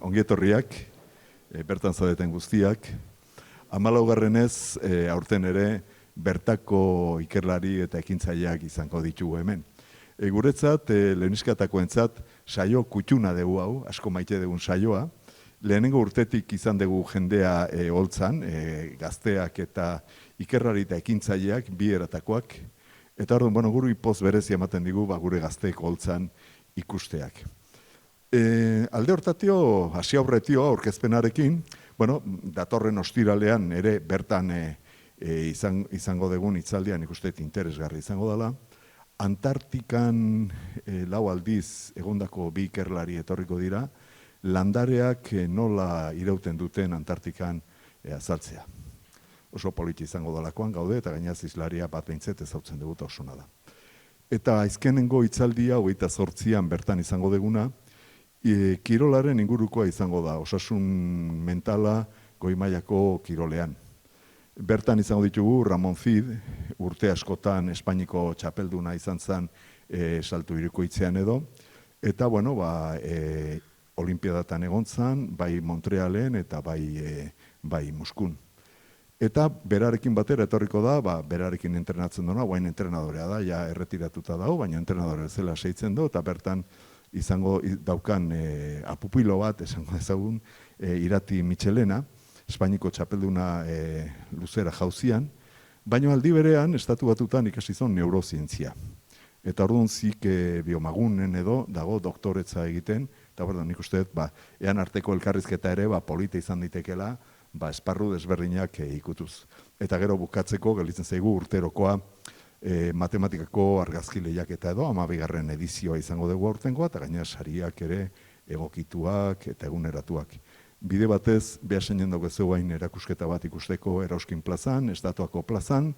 Ongietorriak, bertan zaudeten guztiak. 14. Aurten ere bertako ikerlari eta ekintzaileak izango ditugu hemen. Guretzat, leheniskatakoentzat saio kutxuna dugu hau, asko maite dugun saioa. Lehenengo urtetik izan dugu jendea holtzan, gazteak eta ikerlari eta ekintzaileak, bi eratakoak. Eta orduan, guru ipoz berezi ematen digu, gure gazteek holtzan ikusteak. Alde hortatio, hasi aurretio aurkezpenarekin, datorren ostiralean ere bertan izango dugun hitzaldian ikusteet interesgarri izango dela. Antartikan 4 aldiz egondako bi ikerlari etorriko dira, landareak nola irauten duten Antartikan azaltzea. Oso politi izango delakoan gaude eta gainaz izlaria bat behintzet ezautzen dugu eta osona da. Eta azkenengo hitzaldia 28an bertan izango duguna, kirolaren ingurukoa izango da, osasun mentala goi mailako kirolean. Bertan izango ditugu Ramon Cid, urte askotan Espainiko txapelduna izan zen salto irukoitzean edo, eta olimpiadatan egon zen, bai Montrealen eta bai Muskun. Eta berarekin batera etorriko da, berarekin entrenatzen duena, guain entrenadorea da, ja erretiratuta dago, baina entrenadorea zela seitzen du, eta bertan izango daukan apupilo bat, esango ezagun, Irati Michelena, Espainiko txapelduna luzera jauzian, baina aldi berean, estatu batutan ikasi zon neurozientzia. Eta orduan zik biomagunen edo dago doktoretza egiten, eta nik uste dut, ean arteko elkarrizketa ere, polita izan ditekela, esparru desberdinak ikutuz. Eta gero bukatzeko, gelditzen zaigu urterokoa, matematikako argazki lehiaketa edo, 12. edizioa izango dugu aurtengoa, eta gaina sariak ere egokituak eta eguneratuak. Bide batez, behaseinen dago zeuain erakusketa bat ikusteko Erauskin plazan, Estatuako plazan,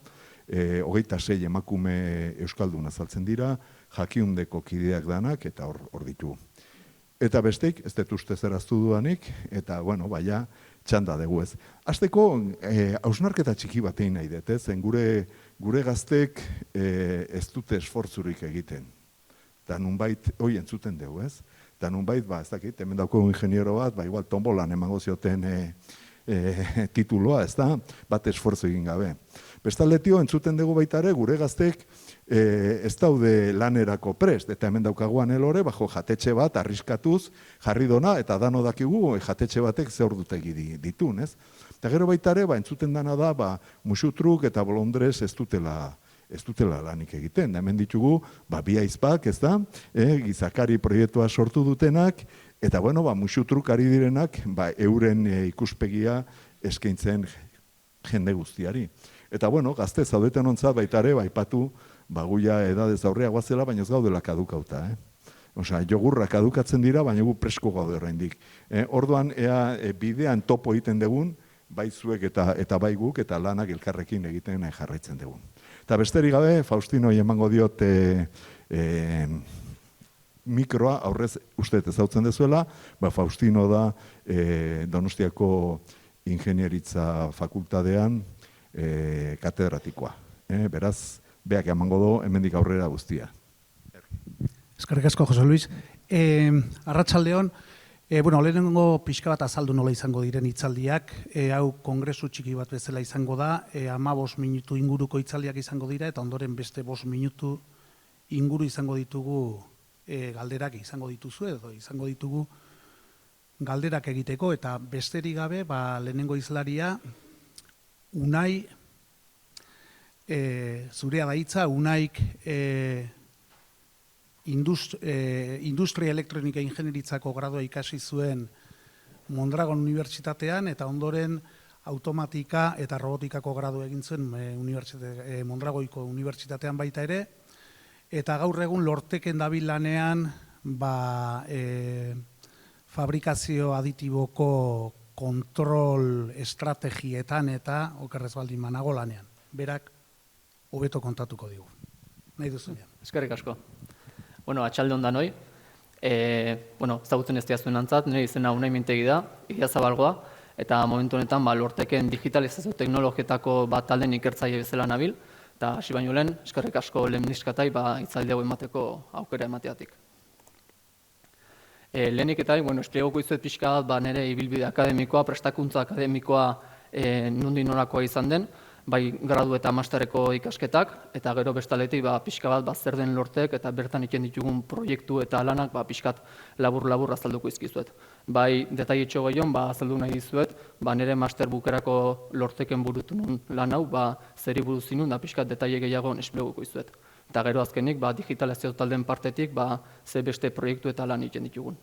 26 emakume euskaldun azaltzen dira, jakiundeko kideak danak, eta hor ditugu. Eta besteik, ez dut uste zeraztu dudanik, eta, txanda dugu ez. Azteko, hausnarketa txiki batein nahi dut, zen gure gaztek ez dute esfortzurik egiten. Eta nunbait, hoi entzuten dugu ez. Eta nunbait, ez dakit, hemen dauko ingeniero bat, igual tombolan emango zioten tituloa, ez da, bat esfortzu egin gabe. Bestaldetik entzuten dugu baita ere, gure gaztek ez daude lanerako prest, eta hemen daukaguan elore, jatetxe bat, arriskatuz, jarri dona, eta dano dakigu jatetxe batek ze ordutegi ditun, ez? Eta gero baita ere, entzuten dana da, musutruk eta bolondrez ez dutela lanik egiten. Da hemen ditugu, bi aizpak, ez da, gizakari proiektua sortu dutenak, eta musutruk ari direnak, euren ikuspegia eskaintzen jende guztiari. Eta gazte zaudeten ontzat baita ere, aipatu, guia edadez aurrea guazela, baina ez gaudela kadukauta. Jogurra kadukatzen dira, baina gu presko gaude oraindik. Orduan, bidean topo egiten dugun, bai zuek eta bai guk, eta lanak elkarrekin egiten jarraitzen dugun. Eta besterik gabe, Faustino emango diot mikroa, aurrez uste ezautzen dezuela, Faustino da Donostiako Ingenieritza Fakultatean katedratikoa. Beraz, beak emango do, hemendik aurrera guztia. Eskerrik asko, Jose Luis. Arratsaldeon, lehenengo pixka bat azaldu nola izango diren hitzaldiak, hau kongresu txiki bat bezala izango da, 15 minutu inguruko hitzaldiak izango dira, eta ondoren beste 5 minutu inguru izango ditugu galderak izango dituzu, edo izango ditugu galderak egiteko, eta besterik gabe, lehenengo hizlaria, Unai, zurea da hitza, Unaik Industria Elektronika Ingenieritzako gradua ikasi zuen Mondragon Unibertsitatean, eta ondoren automatika eta robotikako gradua egin zuen Mondragoiko Unibertsitatean baita ere, eta gaur egun Lorteken dabil lanean fabrikazio aditiboko kontrol estrategietan eta okerrez baldin banago lanean. Berak hobeto kontatuko digu. Nahi duzunean. Eskerrik asko. Atxalde ondan hoi. Ezagutzen ez diazuen antzat, nire izena Unai Mintegi da, Idiazabalgoa, eta momentu honetan Lorteken digitalizazio teknologietako talden ikertzaile bezala nabil, eta hasi baino lehen, eskerrik asko lehen niskatai hitzaldi hau emateko aukera emateatik. Lehenik eta, esplegoko izuet pixka bat, nire ibilbide akademikoa, prestakuntza akademikoa nondik norakoa izan den, bai gradu eta masterreko ikasketak, eta gero bestaletik pixka bat zer den lortek, eta bertan iken ditugun proiektu eta lanak pixkat labur-labur azalduko izkizuet. Bai detailetxo gehiago azaldu nahi dizuet, nire master bukerako lorteken burutu nun lan hau, zeri buruz inun, da pixkat detaile gehiago esplegoko izuet. Eta gero azkenik, digitalizazio taldeen partetik, ze beste proiektu eta lan iken ditugun.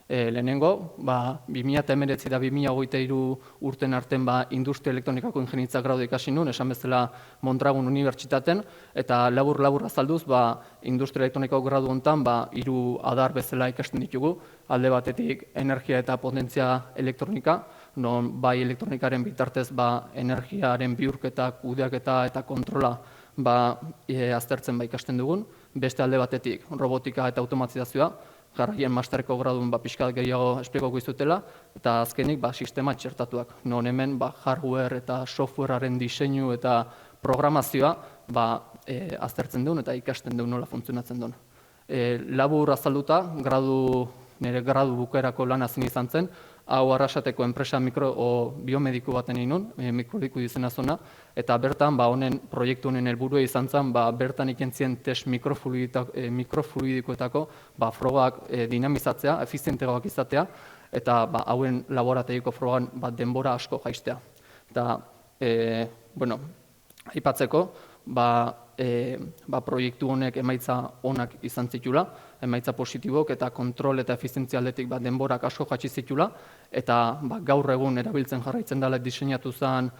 Lehenengo, 2019 eta 2023 urten arten industria elektronikako ingenitza gradu ikasi nun, esan bezala Mondragon Unibertsitaten, eta labur-labur azalduz, industria elektronikako gradu honetan, 3 adar bezala ikasten ditugu, alde batetik energia eta potentzia elektronika, non bai elektronikaren bitartez energiaren bihurketa, kudeaketa eta kontrola aztertzen ikasten dugun, beste alde batetik robotika eta automatizazioa, jarraien masterreko gradun pixkat gehiago esplikoko izutela, eta azkenik sistema txertatuak. Non hemen hardware eta softwarearen diseinu eta programazioa aztertzen duen eta ikasten duen nola funtzionatzen duen. Labur azalduta, nire gradu bukaerako lan azin izan zen, hau Arrasateko enpresa biomediku baten inun, mikroliku izena zona, eta bertan proiektu honen helburua izan zen, bertan ikentzien test mikrofluidikoetako frogak dinamizatzea, efizienteagoak izatea, eta hauen laborategiko frogan denbora asko jaistea. Eta, aipatzeko, proiektu honek emaitza onak izan zitula, emaitza positibok eta kontrol eta efizientzia aldetik denborak asko jatsi zitula, eta gaur egun erabiltzen jarraitzen dela diseinatu zen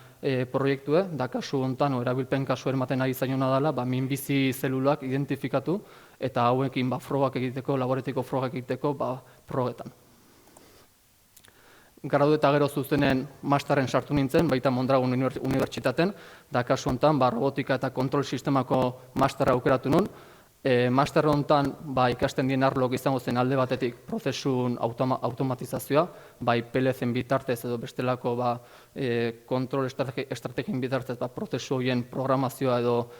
proiektue, da kasu honetan, erabilpen kasu ematen ari zaiona dela, minbizi zelulak identifikatu, eta hauekin frogak egiteko, laboratiko frogak egiteko progetan. Gradu eta gero zuzenen masterren sartu nintzen, baita Mondragon Unibertsitaten, da kasu honetan robotika eta kontrol sistemako masterra aukeratu nun. Master honetan ikasten dien arlok izango zen alde batetik prozesun automatizazioa, bai PLC-en bitartez edo bestelako kontrol estrategien bitartez prozesu horien programazioa edo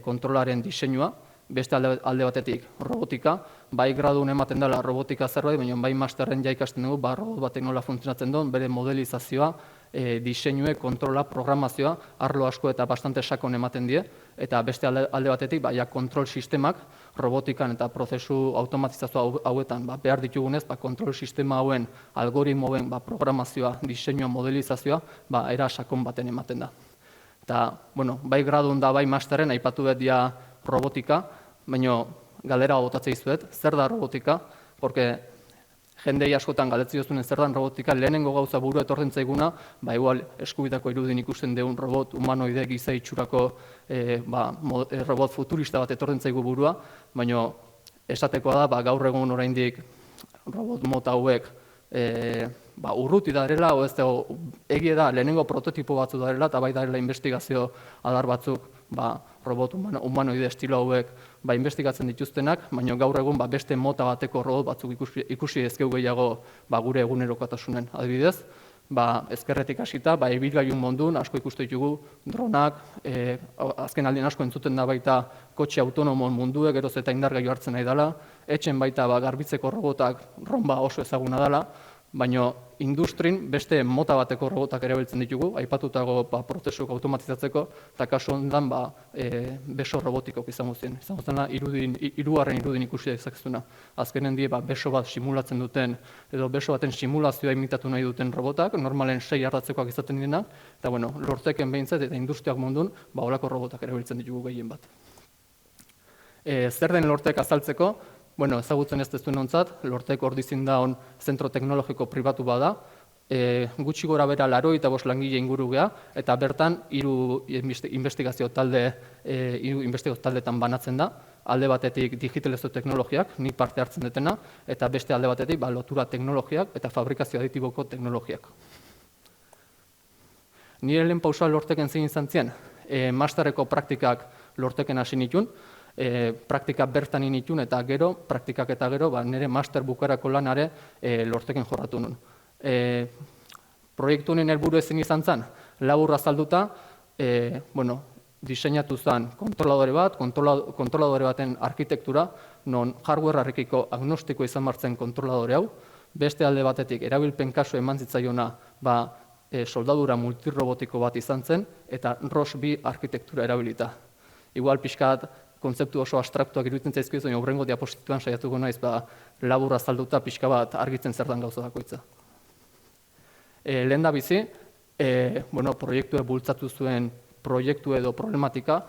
kontrolaren diseinua. Beste alde batetik robotika, bai gradun ematen dela robotika zerbait, baina bai masterren ja ikasten dugu robot batek nola funtzionatzen duen, bere modelizazioa, diseinue, kontrola, programazioa, arlo asko eta bastante sakon ematen die, eta beste alde batetik kontrol sistemak, robotikan eta prozesu automatizazioa hauetan behar ditugunez, kontrol sistema hauen, algoritmoen programazioa, diseinua, modelizazioa, era sakon baten ematen da. Eta, bai gradun da, bai masterren, aipatu dut dia robotika, baina galdera botatzea izuet, zer da robotika, porque jendei askotan galdetzi duzuen zer da robotika, lehenengo gauza burua etortzen zaiguna, igual eskubitako irudin ikusten deun robot humanoide giza itxurako robot futurista bat etortzen zaigu burua, baina esatekoa da, gaur egun oraindik robot mota hauek urruti darela, egia da, lehenengo prototipo batzu darela, eta bai darela investigazio adar batzuk robot humanoide estilo hauek investigatzen dituztenak, baina gaur egun beste mota bateko robot batzuk ikusi ezkeu gehiago gure egunerokotasunen. Adibidez, ezkerretik hasita, ibilgailun munduan asko ikuste ditugu dronak, azken aldien asko entzuten da baita kotxe autonomon munduek, geroz eta indargailu hartzen nahi dela, etxen baita garbitzeko robotak ronba oso ezaguna dela, baina industrin beste mota bateko robotak erabiltzen ditugu, aipatutago prozesuk automatizatzeko, eta kasu honetan beso robotikok izango zen. Izango zena hirugarren irudin ikusi dezakezuna. Azkenen die beso bat simulatzen duten, edo beso baten simulazioa imitatu nahi duten robotak, normalen 6 ardatzekoak izaten dira, eta lorteken behintzat eta industriak mundun holako robotak erabiltzen ditugu gehien bat. Zer den lortek azaltzeko? Ezagutzen ez dezuen ontzat, lortek ordizin da zentro teknologiko pribatu bada, gutxi gora bera 85 langile inguru geha, eta bertan 3 investigazio taldetan banatzen da, alde batetik digitalizazio teknologiak, nik parte hartzen dutena, eta beste alde batetik lotura teknologiak eta fabrikazio aditiboko teknologiak. Nire lehen pausoa lorteken zein izan zien, masterreko praktikak lorteken hasi nituen, praktika bertan initun eta gero, praktikak eta gero, nire master bukarako lanare lorteken jorratu nun. Proiektu honen helburu ezin izan zen, labur azalduta, diseinatu zen kontroladore bat, kontroladore baten arkitektura, non hardware-arekiko agnostiko izan martzen kontroladore hau, beste alde batetik erabilpen kasu eman zitzaiona soldadura multirobotiko bat izan zen, eta ROS2 arkitektura erabilita. Igual pixkat kontzeptu oso abstraktuak iruditzen zaizkio, baina hurrengo diapositituan saiatuko naiz labur azalduta pixka bat argitzen zer den gauza bakoitza. Lehendabizi, proiektua bultzatu zuen proiektu edo problematika,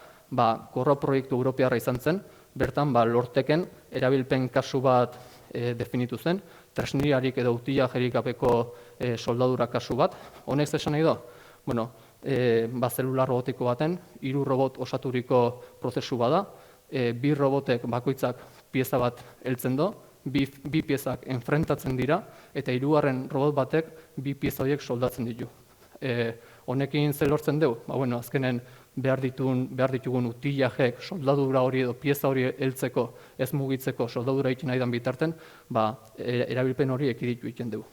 Gorro proiektu europearra izan zen, bertan lorteken erabilpen kasu bat definitu zen, tresneriarik edo utillajerik gabeko soldadura kasu bat. Honek esan nahi do? Zelula robotiko baten, 3 robot osaturiko prozesu bada, 2 robotek bakoitzak pieza bat heltzen do, 2 piezak enfrentatzen dira, eta 3. robot batek 2 pieza horiek soldatzen ditu. Honekin zer lortzen dugu? Azkenen behar ditugun utillajek soldadura hori edo pieza hori heltzeko, ez mugitzeko soldadura egiten nahi den bitarten, erabilpen hori ekiditu egiten dugu.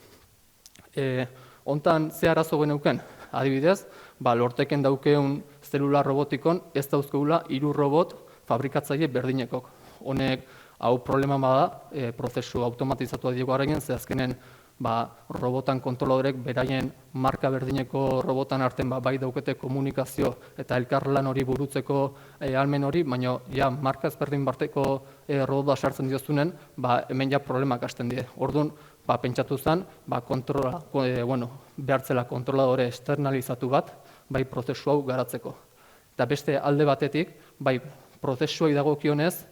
Hontan ze arazo geneuken? Adibidez, lorteken daukeun zelula robotikon ez dauzkeula 3 robot fabrikatzaile berdinekok. Honek hau problema bada, prozesu automatizatua diego arren, ze azkenen robotan kontroladorek beraien marka berdineko robotan arten bai daukete komunikazio eta elkarlan hori burutzeko ahalmen hori, baina marka ezberdin barteko robot bat sartzen diozunen, hemen problemak hasten die. Orduan, pentsatu zen, behartzela kontroladore externalizatu bat, prozesu hau garatzeko. Eta beste alde batetik, prozesuai dagokionez,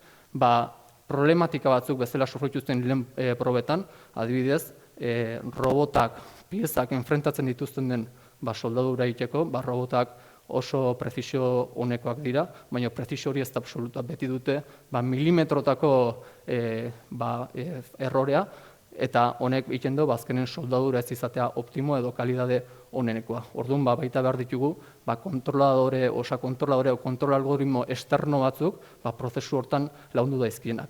problematika batzuk bezala sufrituzten lehen probetan, adibidez, robotak piezak enfrentatzen dituzten den soldadura egiteko, robotak oso prezisio honekoak dira, baina prezisio hori ez da absoluta, beti dute milimetrotako errorea, eta honek egiten du azkenen soldadura ez izatea optimo edo kalidade honenekoa. Orduan baita behar ditugu kontroladore o kontrol algoritmo externo batzuk prozesu hortan lagundu daizkienak.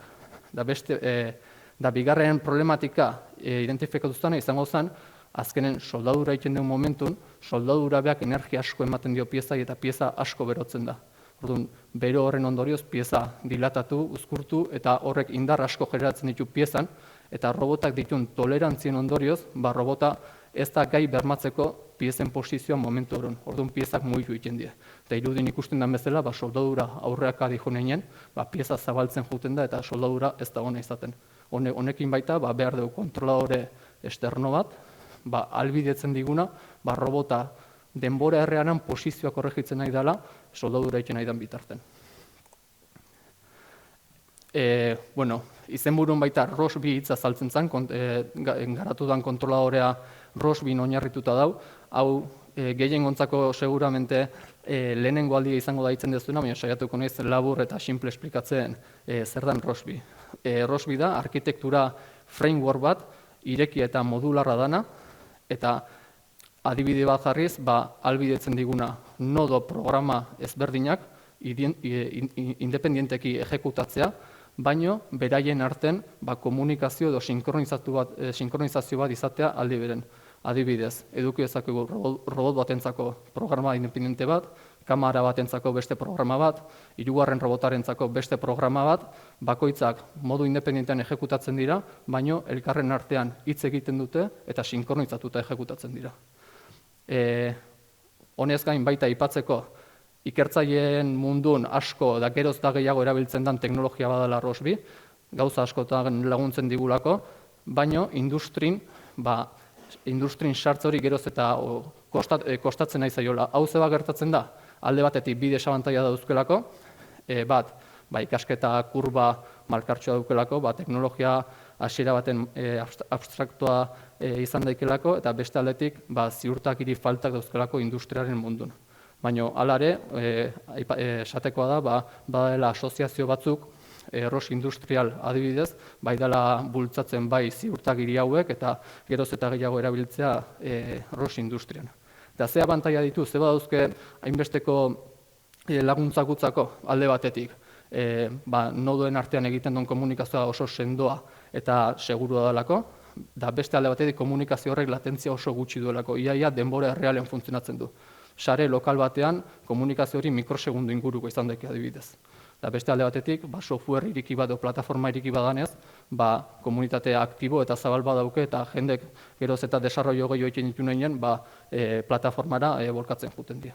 Da bigarren problematika identifikatu zena izango zen, azkenen soldadura egiten den momentun, soldadura beak energia asko ematen dio piezai eta pieza asko berotzen da. Orduan, bero horren ondorioz pieza dilatatu, uzkurtu eta horrek indar asko generatzen ditu piezan, eta robotak dituen tolerantzien ondorioz, robota ez da gai bermatzeko piezen posizioa momentu horren. Orduan, piezak mugitu egiten dira. Eta irudin ikusten den bezala, soldadura aurreaka dihoneinen, pieza zabaltzen juten da eta soldadura ez da hona izaten. Honekin baita, behar dugu kontroladore externo bat, albidetzen diguna, robota denbora errearan posizioa korregitzen nahi dela, soldadura egiten nahi den bitarten. Izenburun baita ROS2 hitza azaltzen zen, garatu den kontroladorea ROS2 oinarrituta dau, hau gehien gontzako seguramente lehenengo aldia izango daitzen dezuna, baina saiatuko naiz labur eta simple esplikatzen zer den ROS2. ROS2 da arkitektura framework bat, irekia eta modularra dana, eta adibide bat jarriz, albidetzen diguna nodo programa ezberdinak independienteki ejekutatzea, baino beraien arten komunikazio edo sinkronizazio bat izatea aldi beren. Adibidez, eduki dezakegu robot batentzako programa independente bat, kamera batentzako beste programa bat, 3. robotarentzako beste programa bat, bakoitzak modu independentean ejekutatzen dira, baino elkarren artean hitz egiten dute eta sinkronizatuta ejekutatzen dira. Honez gain baita aipatzeko, ikertzaileen mundun asko da geroz da gehiago erabiltzen den teknologia badala ROS2, gauza askotan laguntzen digulako, baino industrin sartze hori geroz eta kostatzen nahi zaiola. Hau zeba gertatzen da, alde batetik bi desabantaila dauzkelako, ikasketa kurba malkartsua daukelako, teknologia hasiera baten abstraktua izan daikelako, eta beste aldetik ziurtakiri faltak dauzkelako industriaren mundun. Baina, hala ere, esatekoa da, badela asoziazio batzuk, ROS industrial adibidez, dela bultzatzen ziurtagiri hauek eta geroz eta gehiago erabiltzea ROS industrian. Eta ze abantaila ditu, ze badauzke hainbesteko laguntzakutzako alde batetik, nodoen artean egiten duen komunikazioa oso sendoa eta segurua dalako, da beste alde batetik komunikazio horrek latentzia oso gutxi duelako, iaia denbora errealen funtzionatzen du. Sare lokal batean komunikazio hori mikrosegundu inguruko izan daike adibidez. Eta beste alde batetik, software iriki bat, plataforma iriki badanez, komunitatea aktibo eta zabal badauke, eta jendek geroz eta desarrollo gehiago egiten ditu nahien, plataformara bolkatzen juten dira.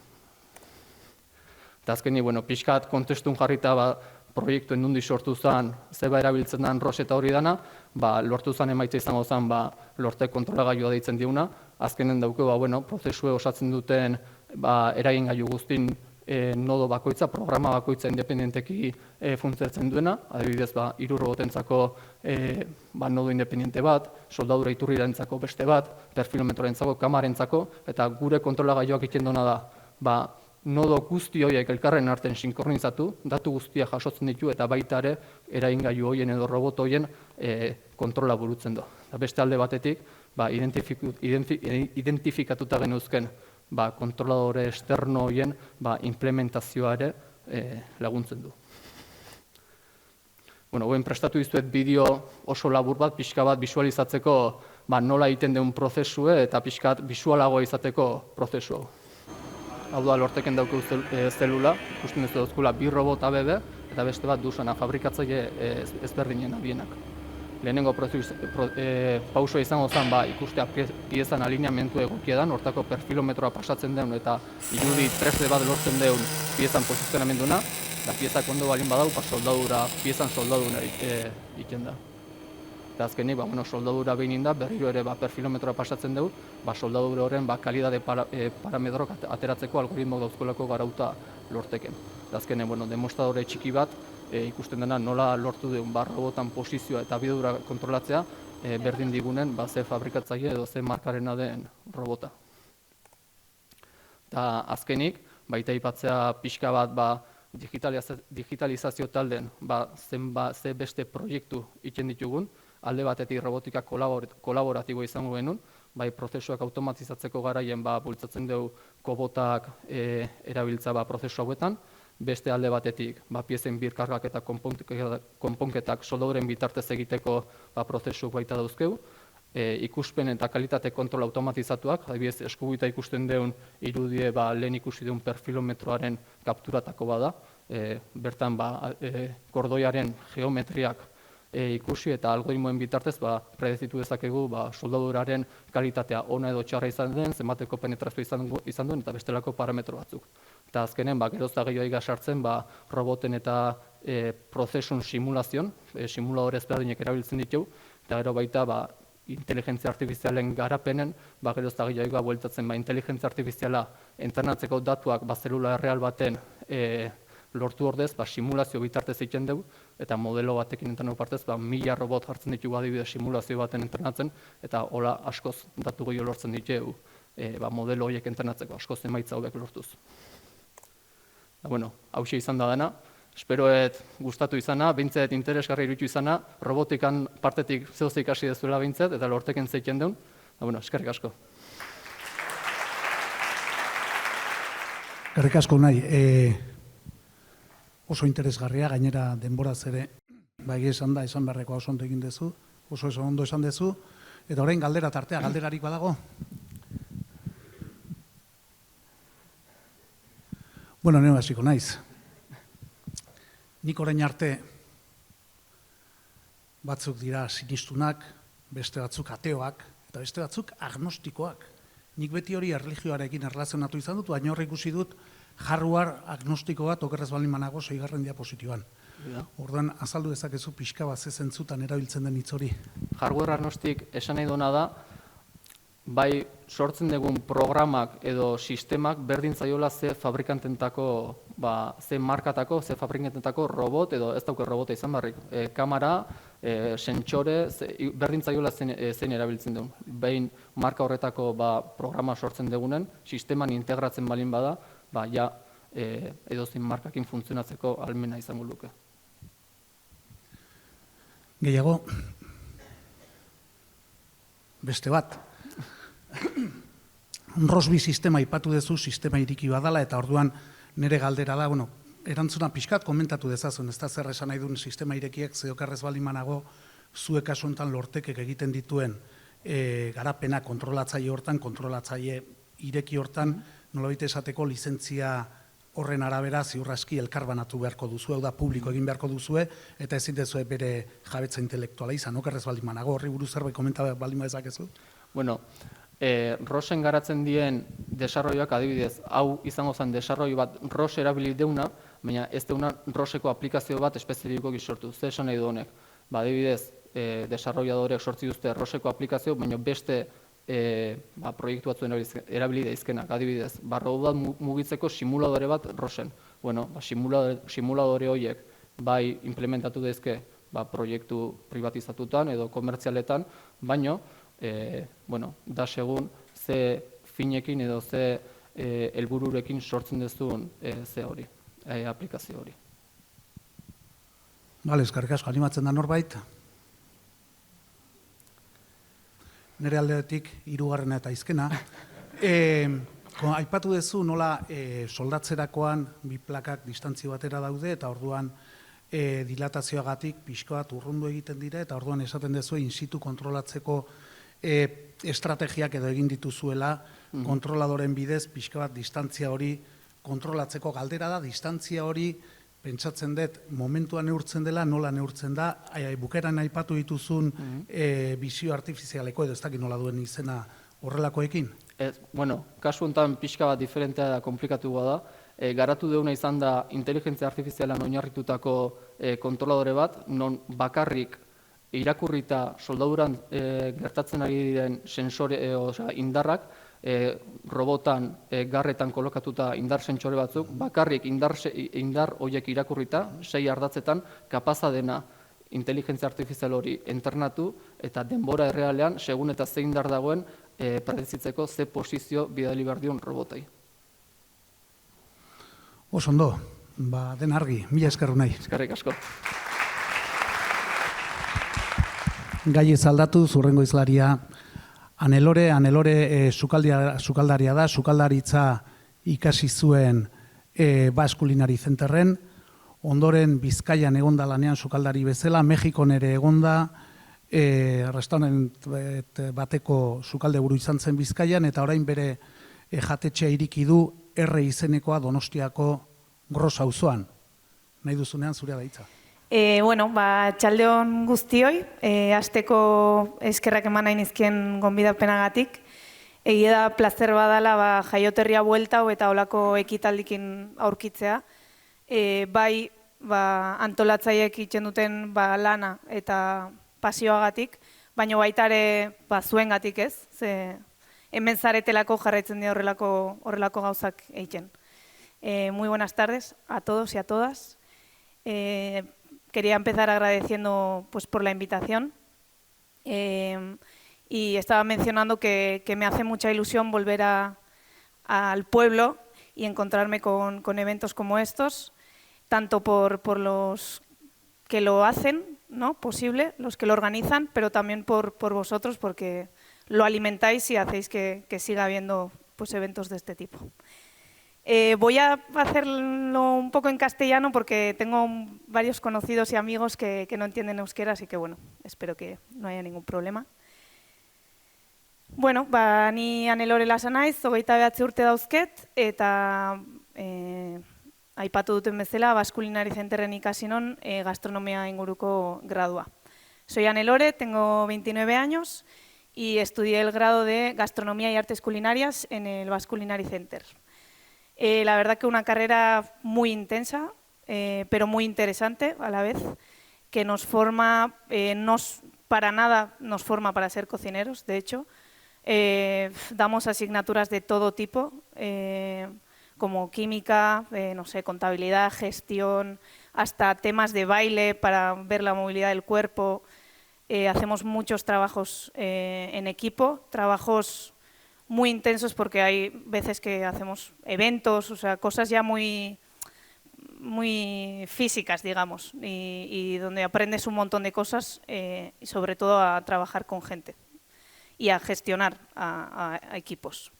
Eta azkeni, pixkat kontestun jarrita proiektuen nundi sortu zen, zeba erabiltzen den ROS eta hori dana, lortu zen emaitza izango zen, lortek kontrolagailua deitzen diuna, azkenen dauke, prozesue osatzen duten eragin gailu guztin nodo bakoitza, programa bakoitza independenteki funtzionatzen duena, adibidez, hiru robotentzako nodo independente bat, soldadura iturrirentzako beste bat, perfilometrorentzako, kamarentzako, eta gure kontrolagailuak egiten duena da, nodo guzti horiek elkarren artean sinkronizatu, datu guztia jasotzen ditu eta baita ere eragingailu horien edo robot horien kontrola burutzen du. Beste alde batetik, identifikatuta genuzken kontroladore esterno horien implementazioa ere laguntzen du. Hoen prestatu dizuet bideo oso labur bat, pixka bat bisualizatzeko nola egiten den prozesue eta pixkat bisualagoa izateko prozesu. Hau da, lorteken daukeu zelula, ikusten ez dauzkula 2 robot ABB, eta beste bat duzana fabrikatzaile ezberdinen abienak. Lehenengo pausua izango zen, ikustea piezan alineamentu egokia dan, hortako perfilometroa pasatzen den, eta irudi 3D bat lortzen den piezan posizionamenduna, eta piezak ondo balin badau, piezan soldadura egiten da. Eta azkeni, soldadura behin da, berriro ere perfilometroa pasatzen dugu, soldadura horren kalidade parametrok ateratzeko algoritmo dauzkolako garauta lorteken. Eta azkenen, demostradore txiki bat, ikusten dena nola lortu duen robotan posizioa eta bidura kontrolatzea, berdin digunen ze fabrikatzaile edo ze markarena den robota. Eta azkenik, baita aipatzea pixka bat digitalizazio talden ze beste proiektu egiten ditugun, alde batetik robotika kolaboratibo izango genuen, prozesuak automatizatzeko garaien bultzatzen dugu kobotak erabiltza prozesu hauetan, beste alde batetik piezen birkargak eta konponketak soldaduren bitartez egiteko prozesuak baita dauzkeu, ikuspen eta kalitate kontrol automatizatuak, adibidez eskubita ikusten deun irudie lehen ikusi deun perfilometroaren kapturatako bada, bertan kordoiaren geometriak ikusi eta algoritmoen bitartez predezitu dezakegu soldaduraren kalitatea ona edo txarra izan den, zenbateko penetrazioa izan duen eta bestelako parametro batzuk. Eta azkenen, geroz da gehiago sartzen roboten eta prozesun simulazion, simuladore ezberdinek erabiltzen ditu, eta gero baita inteligentzia artifizialen garapenen, geroz da gehiago bueltatzen inteligentzia artifiziala entrenatzeko datuak zelula erreal baten lortu ordez, simulazio bitartez egiten dugu, eta modelo batekin entrenu partez, 1000 robot jartzen ditugu adibidez simulazio baten entrenatzen, eta hola askoz datu gehiago lortzen ditugu modelo horiek entrenatzeko, askoz emaitza hauek lortuz. Hauxe izan da dena, esperoet gustatu izana, behintzet interesgarri iruditu izana, robotikan partetik zehoze ikasi dezuela behintzet, eta lorteken zeiten duen, eskerrik asko. Eskerrik asko nahi, oso interesgarria, gainera denboraz ere, esan da, esan beharrekoa oso ondo egin dezu, oso ondo esan dezu, eta orain galdera tartea, galderarik badago? Nire hasiko naiz. Nik orain arte batzuk dira sinistunak, beste batzuk ateoak, eta beste batzuk agnostikoak. Nik beti hori erlijioarekin erlazionatu izan dut, baina hor ikusi dut hardware agnostiko bat okerrez balin manago 6. diapositiban. Orduan, azaldu dezakezu pixka bat ze zentzutan erabiltzen den hitz hori. Hardware agnostik esan nahi duena da, sortzen dugun programak edo sistemak berdin zaiola ze fabrikantentako, ze markatako, ze fabrikantentako robot edo ez dauke robota izan barrik. Kamera, sentsore, berdin zaiola zein erabiltzen duen. Behin marka horretako programa sortzen dugunen, sisteman integratzen balin bada, edozein markakin funtzionatzeko ahalmena izango luke. Gehiago, beste bat. ROS2 sistema ipatu duzu, sistema iriki badala, eta orduan nire galdera da, erantzuna pixkat komentatu dezazun, ez da zer esan nahi duen sistema irekiek zeokarrez balin manago zuek kasu honetan lortekek egiten dituen garapena kontrolatzaile hortan, kontrolatzaile ireki hortan, nolabait esateko lizentzia horren arabera ziurraski elkarbanatu beharko duzu, hau da publiko egin beharko duzue, eta ezin dezue bere jabetza intelektuala izan, okerrez baldin manago, horri buruz zerbait komenta baldin badezakezu? Bueno, ROS-en garatzen dien desarroioak adibidez, hau izango zen desarroio bat ROS erabili deuna, baina ez deuna ROS-eko aplikazio bat espezifikoki sortu. Zer esan nahi du honek? Adibidez, desarrolladoreak sortzi duzte ROS-eko aplikazio, baina beste proiektu batzuen erabili daizkenak. Adibidez, barro bat mugitzeko simuladore bat ROS-en. Bueno, simuladore horiek bai implementatu daizke proiektu privatizatutan edo komertzialetan, baino da segun ze finekin edo ze helbururekin sortzen duzun ze hori, aplikazio hori. Bale, eskerrik asko, animatzen da norbait. Nire aldetik, hirugarrena eta izkena. Aipatu duzu nola soldatzerakoan bi plakak distantzio batera daude, eta orduan dilatazioagatik pixko bat urrundu egiten dira, eta orduan esaten duzu in situ kontrolatzeko estrategiak edo egin dituzuela kontroladoren bidez pixka bat distantzia hori kontrolatzeko. Galdera da, distantzia hori pentsatzen dut momentua neurtzen dela, nola neurtzen da, bukeran aipatu dituzun bizio artifizialeko edo ez dakit nola duen izena horrelakoekin? Bueno, kasu honetan pixka bat diferentea da, komplikatua da. Garatu deuna izan da inteligentzia artifizialan oinarritutako kontroladore bat, non bakarrik irakurrita soldaduran gertatzen ari diren sensore, indarrak, robotan, garretan kolokatuta indar sentsore batzuk, bakarrik indar horiek irakurrita, 6 ardatzetan, kapaza dena inteligentzia artifizial hori entrenatu eta denbora errealean, segun eta ze indar dagoen, predizitzeko ze posizio bidali behar dion robotai. Oso ondo, den argi, mila eskerru nahi. Eskerrik asko. Gai ez aldatu, zurrengo izlaria, Anelore sukaldaria da, sukaldaritza ikasi zuen Baskulinari Zenterren, ondoren Bizkaian egonda lanean sukaldari bezala, Mexikon ere egonda, restaurant bateko sukalde buru izan zen Bizkaian, eta orain bere jatetxea iriki du R izenekoa Donostiako Gros auzoan. Nahi duzunean zurea da hitza. Txaldeon guztioi, hasteko eskerrak eman nahi nizkien gonbidapenagatik. Egia da plazer badala jaioterria bueltau eta olako ekitaldikin aurkitzea. Bai antolatzaiek itzen duten lana eta pasioagatik, baina baita ere zuengatik ez, hemen zaretelako jarraitzen dira horrelako gauzak egiten. Muy buenas tardes a todos y a todas. Quería empezar agradeciendo por la invitación y estaba mencionando que me hace mucha ilusión volver al pueblo y encontrarme con eventos como estos, tanto por los que lo hacen, ¿no?, posible, los que lo organizan, pero también por vosotros, porque lo alimentáis y hacéis que siga habiendo eventos de este tipo. Voy a hacerlo un poco en castellano porque tengo varios conocidos y amigos que no entienden euskera, así que bueno, espero que no haya ningún problema. Bueno, ni Anelore Lasa naiz, 29 urte dauzket, eta aipatu duten bezala, Baskulinari Zenterren ikasi non gastronomia inguruko gradua. Soy Anelore, tengo 29 años y estudié el grado de Gastronomía y Artes Culinarias en el Baskulinari Center. La verdad que una carrera muy intensa, pero muy interesante a la vez, que nos forma, para nada nos forma para ser cocineros, de hecho. Damos asignaturas de todo tipo, como química, contabilidad, gestión, hasta temas de baile para ver la movilidad del cuerpo. Hacemos muchos trabajos en equipo, trabajos muy intensos porque hay veces que hacemos eventos, cosas ya muy físicas, digamos, y donde aprendes un montón de cosas y sobre todo a trabajar con gente y a gestionar a equipos.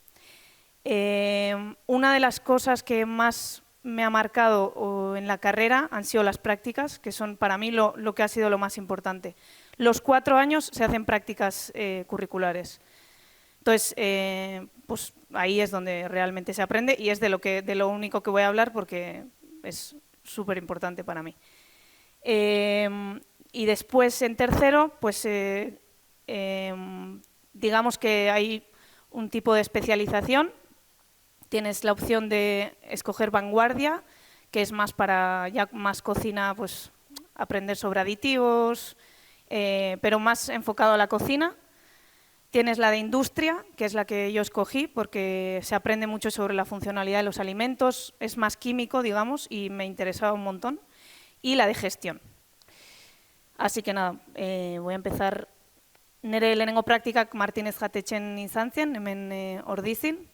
Una de las cosas que más me ha marcado en la carrera han sido las prácticas, que son para mí lo que ha sido lo más importante. Los 4 años se hacen prácticas curriculares. Entonces, pues ahí es donde realmente se aprende y es de lo único que voy a hablar porque es súper importante para mí. Y después, en tercero, pues digamos que hay un tipo de especialización. Tienes la opción de escoger vanguardia, que es más para ya más cocina, pues aprender sobre aditivos, pero más enfocado a la cocina. Tienes la de industria, que es la que yo escogí, porque se aprende mucho sobre la funcionalidad de los alimentos, es más químico, digamos, y me interesaba un montón. Y la de gestión. Así que nada, voy a empezar. Nire lehenengo praktikak Martínez jatetxen izan zien, hemen Ordizin.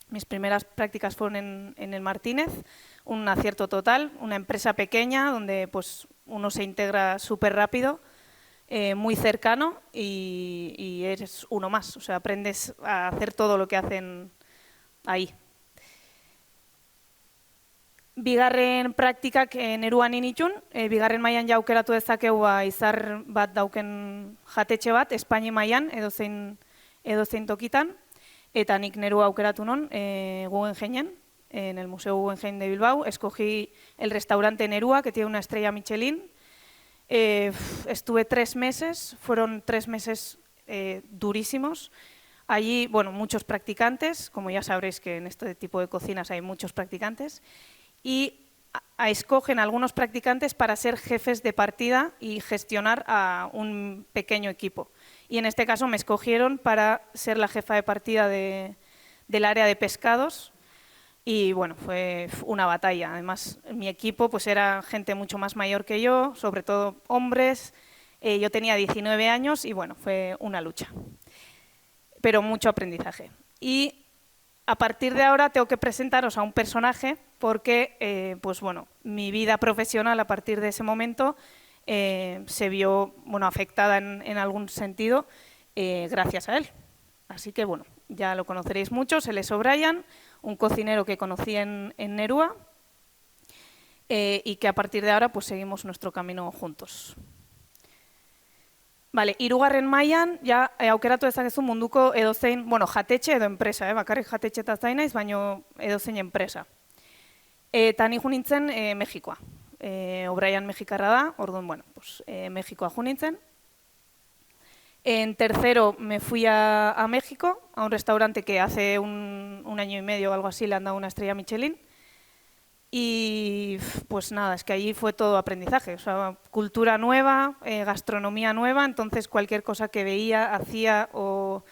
Mis primeras prácticas fueron en el Martínez, un acierto total, una empresa pequeña donde pues, uno se integra súper rápido, muy cercano y eres uno más, o sea, aprendes a hacer todo lo que hacen ahí. Bigarren praktikak neruan initun, bigarren mailan ja aukeratu dezakegu izar bat dauken jatetxe bat, Espainia mailan edozein tokitan, eta nik nerua aukeratu non, Guggenheinen, en el Museo Guggenheim de Bilbao, escogí el restaurante Nerua, que tiene una estrella Michelin. Estuve 3 meses, fueron 3 meses durísimos. Allí, bueno, muchos practicantes, como ya sabréis que en este tipo de cocinas hay muchos practicantes, y escogen algunos practicantes para ser jefes de partida y gestionar a un pequeño equipo. Y en este caso me escogieron para ser la jefa de partida del área de pescados y bueno, fue una batalla. Además, mi equipo pues era gente mucho más mayor que yo, sobre todo hombres. Yo tenía 19 años y bueno, fue una lucha, pero mucho aprendizaje. Y a partir de ahora tengo que presentaros a un personaje porque, pues bueno, mi vida profesional a partir de ese momento se vio, bueno, afectada en algún sentido gracias a él. Así que, bueno, ya lo conoceréis muchos, él es O'Brien, un cocinero que conocí en Nerua y que a partir de ahora pues seguimos nuestro camino juntos. Vale, hirugarren mailan, ja, aukeratu dezakezu munduko edozein, bueno, jatetxe edo enpresa, bakarrik jatetxe eta zainaiz, baino edozein enpresa. Eta ni nintzen Mexikoa. O'Brien mexikarra da, orduan, bueno, pues, Mexikoa nintzen. En tercero me fui a México, a un restaurante que hace un año y medio o algo así le han dado una estrella Michelin. Y pues nada, es que allí fue todo aprendizaje, o sea, cultura nueva, gastronomía nueva, entonces cualquier cosa que veía, hacía o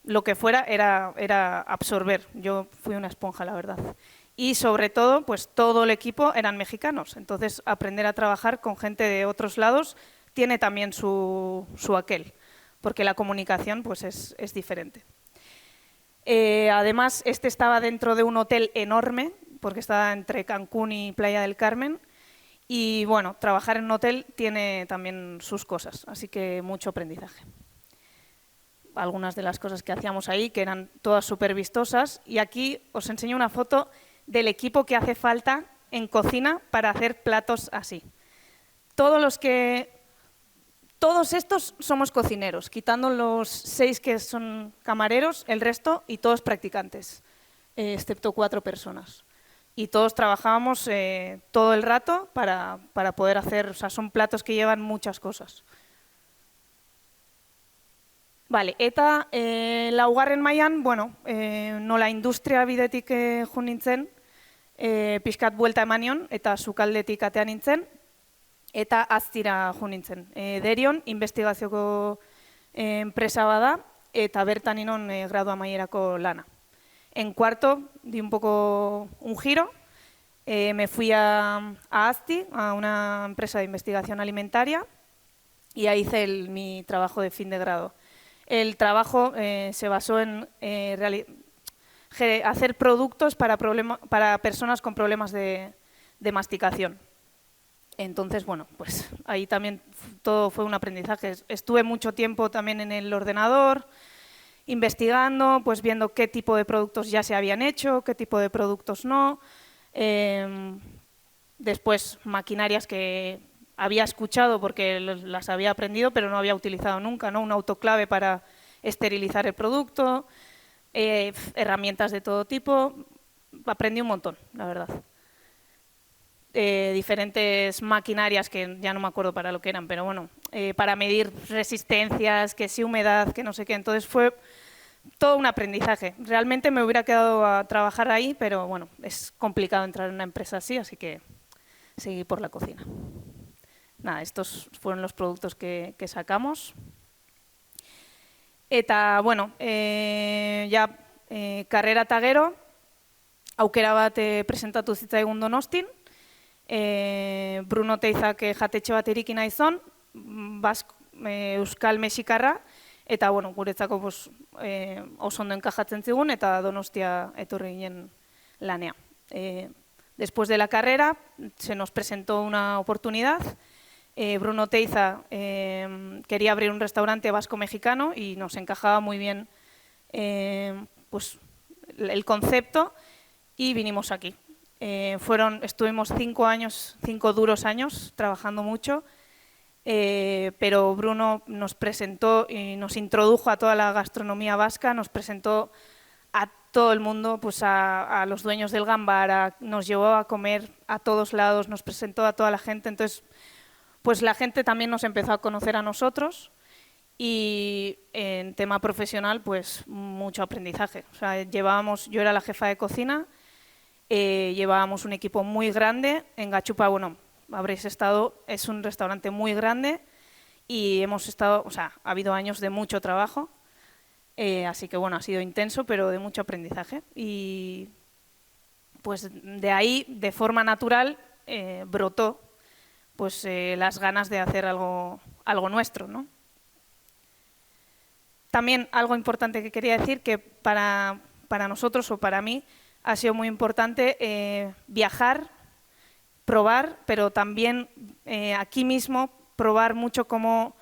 lo que fuera era absorber. Yo fui una esponja, la verdad. Y sobre todo, pues todo el equipo eran mexicanos, entonces aprender a trabajar con gente de otros lados tiene también su aquel, porque la comunicación pues es diferente. Además, este estaba dentro de un hotel enorme, porque está entre Cancún y Playa del Carmen, y bueno, trabajar en un hotel tiene también sus cosas, así que mucho aprendizaje. Algunas de las cosas que hacíamos ahí, que eran todas súper vistosas, y aquí os enseño una foto del equipo que hace falta en cocina para hacer platos así. Todos estos somos cocineros, quitando los 6 que son camareros, el resto, y todos practicantes, excepto 4 personas. Y todos trabajábamos todo el rato para poder hacer, o sea, son platos que llevan muchas cosas. Vale, eta laugarren mailan, bueno, nola industria bidetik jo nintzen, pixkat buelta eman nion, eta sukaldetik atean nintzen, eta aztira jo nintzen. Derion, investigazioko enpresa bada, eta bertan inon gradu amaierako lana. En cuarto, di un poco un giro, me fui a AZTI, a una empresa de investigación alimentaria, y ahí hice mi trabajo de fin de grado. El trabajo se basó en hacer productos para personas con problemas de masticación. Entonces, bueno, pues ahí también todo fue un aprendizaje. Estuve mucho tiempo también en el ordenador, investigando, pues viendo qué tipo de productos ya se habían hecho, qué tipo de productos no. Después, maquinarias que había escuchado porque las había aprendido, pero no había utilizado nunca, ¿no? Un autoclave para esterilizar el producto, herramientas de todo tipo. Aprendí un montón, la verdad. Diferentes maquinarias que ya no me acuerdo para lo que eran, pero bueno, para medir resistencias, que si humedad, que no sé qué. Entonces fue todo un aprendizaje. Realmente me hubiera quedado a trabajar ahí, pero bueno, es complicado entrar en una empresa así que seguí por la cocina. Nada, estos fueron los productos que sacamos. Eta, bueno, ja, karrera eta gero, aukera bat presentatu zitzaigun Donostin, Bruno Teizak jatetxe bat iriki nahi zon, euskal mexikarra, eta bueno, guretzako oso ondo enkajatzen zigun, eta Donostia etorri ginen lanea. Después de la carrera se nos presentó una oportunidad. Bruno Teiza quería abrir un restaurante vasco-mexicano y nos encajaba muy bien pues, el concepto y vinimos aquí. Estuvimos 5 duros años trabajando mucho, pero Bruno nos presentó y nos introdujo a toda la gastronomía vasca, nos presentó a todo el mundo, pues a los dueños del Gambara, nos llevó a comer a todos lados, nos presentó a toda la gente, entonces pues la gente también nos empezó a conocer a nosotros y en tema profesional pues mucho aprendizaje. O sea, yo era la jefa de cocina, llevábamos un equipo muy grande, en Gachupa, bueno, habréis estado, es un restaurante muy grande y hemos estado, o sea, ha habido años de mucho trabajo. Así que bueno, ha sido intenso, pero de mucho aprendizaje. Y pues de ahí, de forma natural, brotó pues las ganas de hacer algo nuestro, ¿no? También algo importante que quería decir, que para nosotros o para mí ha sido muy importante viajar, probar, pero también aquí mismo probar mucho cómo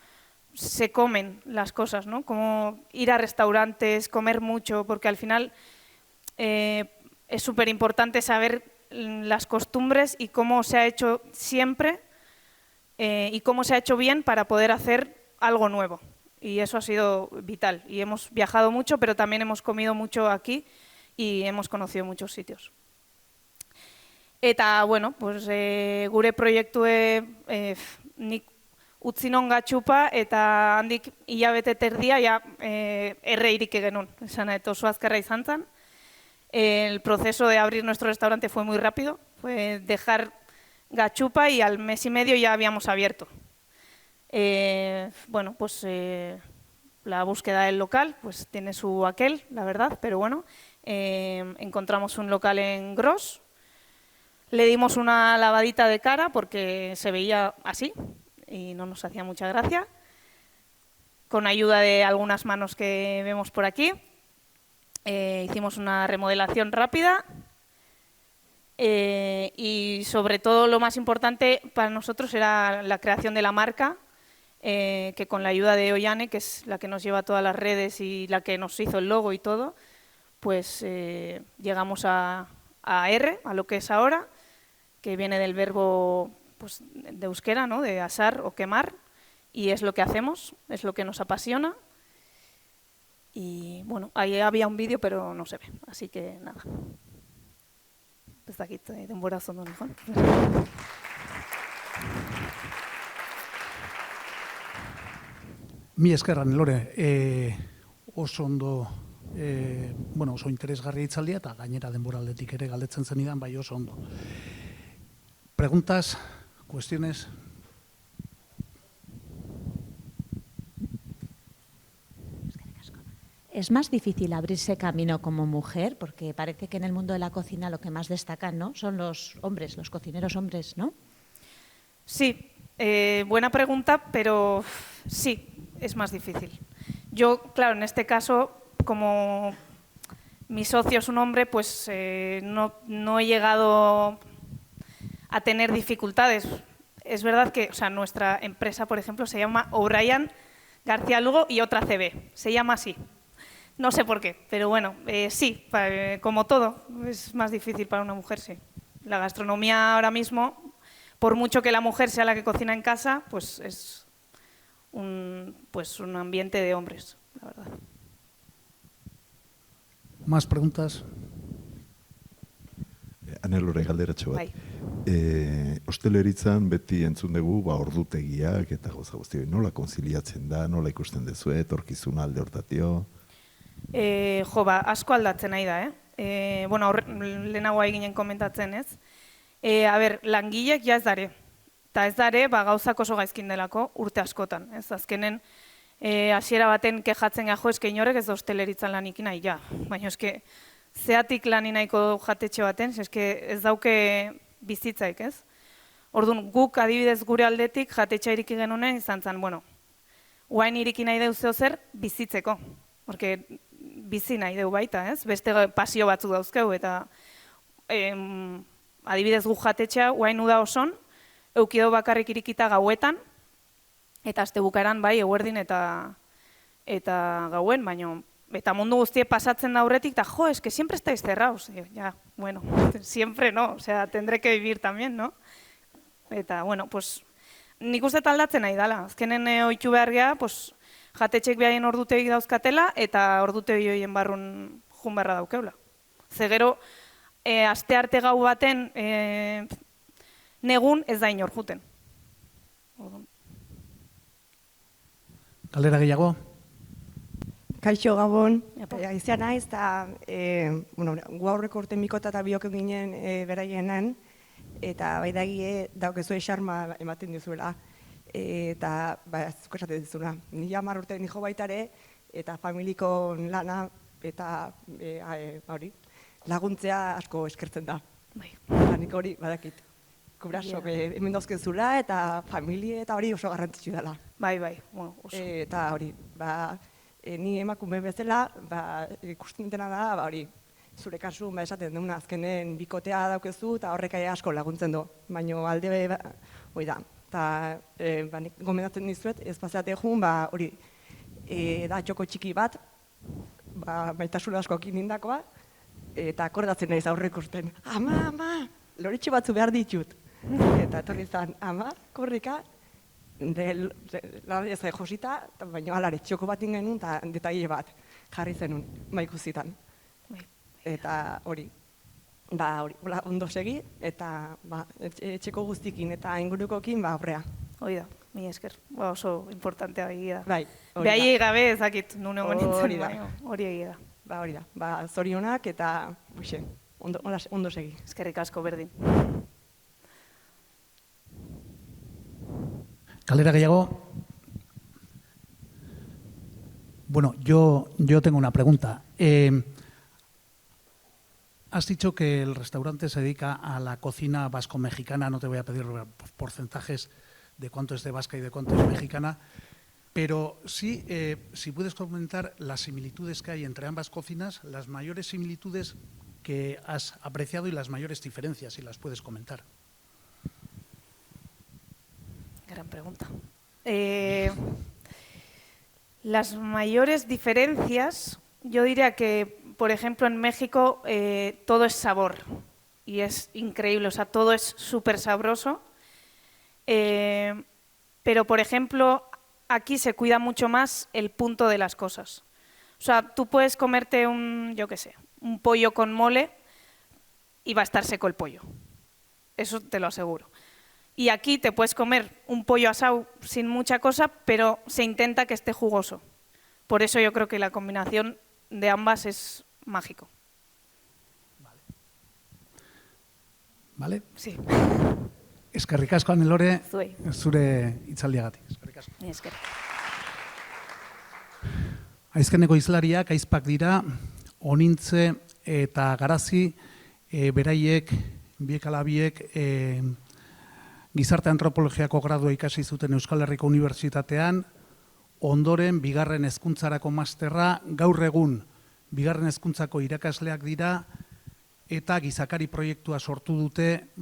se comen las cosas, ¿no? Como ir a restaurantes, comer mucho, porque al final es súper importante saber las costumbres y cómo se ha hecho siempre y cómo se ha hecho bien para poder hacer algo nuevo. Y eso ha sido vital. Y hemos viajado mucho, pero también hemos comido mucho aquí y hemos conocido muchos sitios. Eta, bueno, pues gure proiektue nik utzi non Gachupa eta handik hilabete terdia ja erre iriki genuen, esan eta oso azkarra izan zen. El proceso de abrir nuestro restaurante fue muy rápido, fue dejar Gachupa y al mes y medio ya habíamos abierto. Bueno, pues la búsqueda del local pues tiene su aquel, la verdad, pero bueno, encontramos un local en Gros, le dimos una lavadita de cara porque se veía así, y no nos hacía mucha gracia, con ayuda de algunas manos que vemos por aquí. Hicimos una remodelación rápida y sobre todo lo más importante para nosotros era la creación de la marca, que con la ayuda de Ollane, que es la que nos lleva todas las redes y la que nos hizo el logo y todo, pues llegamos a R, a lo que es ahora, que viene del verbo pues, de euskera, ¿no? De asar o quemar, y es lo que hacemos, es lo que nos apasiona. Y bueno, ahí había un vídeo, pero no se ve, así que nada. Desde aquí te denbora ondo mejor. Mi esker, Lore, oso ondo, bueno, oso interesgarri hitzaldia eta gainera denboraldetik ere galdetzen zenidan, bai oso ondo. Preguntas, cuestiones. Es más difícil abrirse camino como mujer, porque parece que en el mundo de la cocina lo que más destacan, ¿no? Son los hombres, los cocineros hombres, ¿no? Sí, buena pregunta, pero sí, es más difícil. Yo, claro, en este caso, como mi socio es un hombre, pues no he llegado a tener dificultades. Es verdad que, o sea, nuestra empresa, por ejemplo, se llama O'Brien García Lugo y otra CB, se llama así. No sé por qué, pero bueno, sí, como todo, es más difícil para una mujer, sí. La gastronomía ahora mismo, por mucho que la mujer sea la que cocina en casa, pues es un ambiente de hombres, la verdad. Más preguntas? Anelore galderatxo bat. Bai. Osteleritzan beti entzun dugu ordutegiak eta gauza guzti hori. Nola konziliatzen da, nola ikusten duzu, etorkizuna alde hortatio? Asko aldatzen nahi da, bueno, lehenagoa eginen komentatzen, ez? Langileak ja ez dare. Eta ez dare, gauzak oso gaizkin delako urte askotan, ez? Azkenen, hasiera baten kejatzen gajo, eske inorek ez da osteleritzan lanik nahi, ja. Baina eske, zeatik lani nahiko jatetxe baten, eske ez dauke bizitzaik, ez? Orduan, guk adibidez gure aldetik jatetxa iriki genunen izan zen, bueno, guain iriki nahi deu zeo zer bizitzeko. Porque bizi nahi deu baita, ez? Beste pasio batzuk dauzkeu, eta adibidez guk jatetxa guain uda oson, eukido bakarrik irikita gauetan, eta aste bukaeran bai eguerdin eta gauen, baino eta mundu guztie pasatzen da aurretik, eta eske siempre estáis cerrados. Ya, bueno, siempre no, o sea, tendré que vivir también, ¿no? Eta, bueno, pues, nik uste aldatzen nahi dala. Azkenen ohitu behar geha, pues, jatetxek behaien ordutegi dauzkatela, eta ordutegi horien barrun jun beharra daukeula. Ze gero, aste arte gau baten, negun ez da inor juten. Galdera gehiago? Kaixo Gabon, aizia naiz, eta gu aurreko urte mikota eta bioken ginen beraienan, eta baidagie daukezu esarma ematen dizuela, eta zuko esaten dizuna. Ni 10 urte nijo baitare, eta familiko lana, eta laguntzea asko eskertzen da. Nik hori badakit. Kubrasok hemen dauzkezula, eta familie eta hori oso garrantzitsu dela. Bai, oso. Eta hori, ni emakume bezala, ikusten dena da, hori, zure kasu, esaten duna, azkenen bikotea daukezu, eta horrek asko laguntzen du. Baina alde, hori da, eta nik gomendatzen dizuet, ez paseate jun, hori, da txoko txiki bat, maitasuna asko ekindakoa, eta akordatzen naiz aurre ikusten, ama, loretxe batzu behar ditut. Eta etorri zan, ama, korrika, ez josita, baina alare txoko bat ingenun eta detaile bat jarri zenun, ikusitan. Eta hori, ondo segi, eta etxeko guztikin eta ingurukokin aurrea. Hori da, mi esker, oso importantea egia da. Bai, hori da. Behaiei gabe ezakit, nune nintzen, hori egia da. Hori da, zorionak eta ondo segi. Eskerrik asko berdin. ¿Galdera gehiago? Bueno, yo tengo una pregunta. Has dicho que el restaurante se dedica a la cocina vasco-mexicana. No te voy a pedir porcentajes de cuánto es de vasca y de cuánto es mexicana, pero sí, si puedes comentar las similitudes que hay entre ambas cocinas, las mayores similitudes que has apreciado y las mayores diferencias, si las puedes comentar. Gran pregunta. Las mayores diferencias, yo diría que, por ejemplo, en México todo es sabor y es increíble, o sea, todo es súper sabroso, pero, por ejemplo, aquí se cuida mucho más el punto de las cosas. O sea, tú puedes comerte un pollo con mole y va a estar seco el pollo, eso te lo aseguro. Y aquí te puedes comer un pollo asado sin mucha cosa, pero se intenta que esté jugoso. Por eso yo creo que la combinación de ambas es mágico. ¿Vale? Sí. Eskerrik asko, Anelore, Zuei. zure hitzaldiagatik. Eskerrik asko. Ni esker. Aizkeneko hizlariak aizpak dira, onintze eta garazi beraiek, biek ala biek, Gizarte antropologiako gradua ikasi zuten Euskal Herriko Unibertsitatean, ondoren bigarren hezkuntzarako masterra, gaur egun bigarren hezkuntzako irakasleak dira, eta gizakari proiektua sortu dute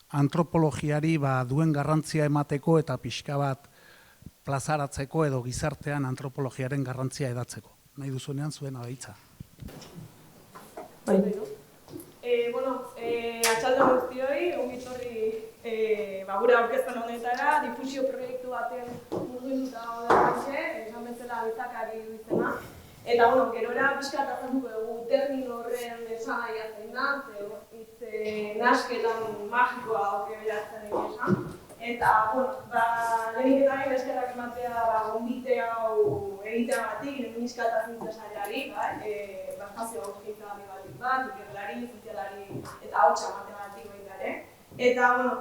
antropologiari duen garrantzia emateko eta pixka bat plazaratzeko edo gizartean antropologiaren garrantzia edatzeko. Nahi duzunean zuen abaitza. Atxalde guztioi, ongitorri gure aurkezpen honetara, difusio proiektu baten murgilduta gaude, esan bezala bezala izakari du izena. Eta, bueno, gerora pixka eta azalduko dugu termino horren esanahia zein da, nasketan magikoa oke beratzen egin esan. Eta, bueno, lehenik eta gain eskerrak ematea gonbite hau egiteagatik, feministka eta zintzasareari, espazio hauskitzagarri bat, ikerlari, zientzialari eta hautsa emateagatik baita ere. Eta, bueno,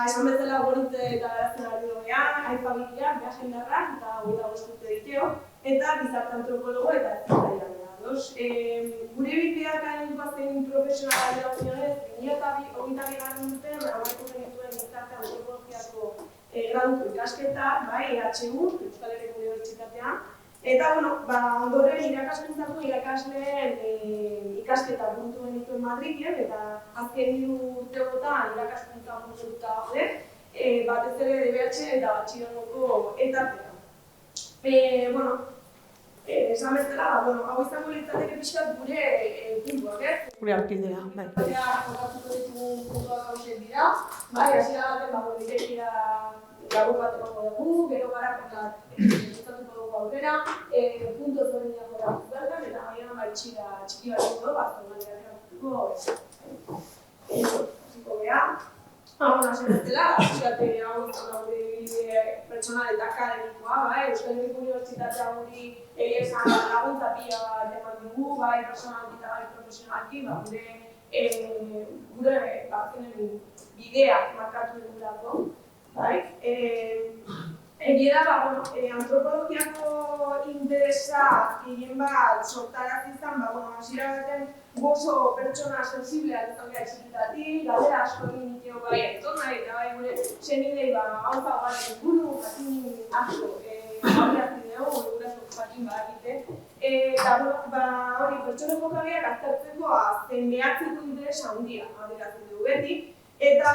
esan bezala gorutze eta garazten ari dugunean, aipabikiak, behasendarrak eta gura guztute diteo, eta gizarte antropologo eta ezkerraia dira. Gure bideak animazten profesionala dira opinionez, 2022 urtean, amaitu genituen gizarte antropologiako graduko ikasketak, EHU, Euskal Herriko Unibertsitatean. Eta, bueno, ondoren irakaskuntzako irakasleen ikasketa burutu genituen Madrilen, eta azken 3 urteotan irakaskuntza burututa gaude, batez ere DBH eta batxilergoko etapean. Bueno, esan bezala, hau izango litzateke pixkat gure puntuak, Gure arkidea, bai. Jokatuko ditugun puntuak hausen dira, hasiera baten direktira gabur bat emango dugu, gero garapenak estatuko dugu aurrera, puntu ezberdinak jorratu bertan, eta gaian txiki bat dugu, azkenaldiak eratuko hasiko geha. Hasi bezala, hau gure pertsonal eta akademikoa, Euskal Herriko Unibertsitatea guri esan laguntza pila bat eman dugu, personalki eta profesionalki, gure azkenen bideak markatu dugulako. Egia da, antropologiako interesa gehien bat sortaraz izan, hasiera baten gozo pertsona sensibleak izan gara txikitatik, galdera asko egin diteo entzona, eta gure senidei gauza bat inguru, jakin asko, gabiak bideo, guraso jakin badakite. Eta hori, pertsona jokabiak aztertzeko zen behatzeko interesa handia, aderatzen dugu beti. Eta,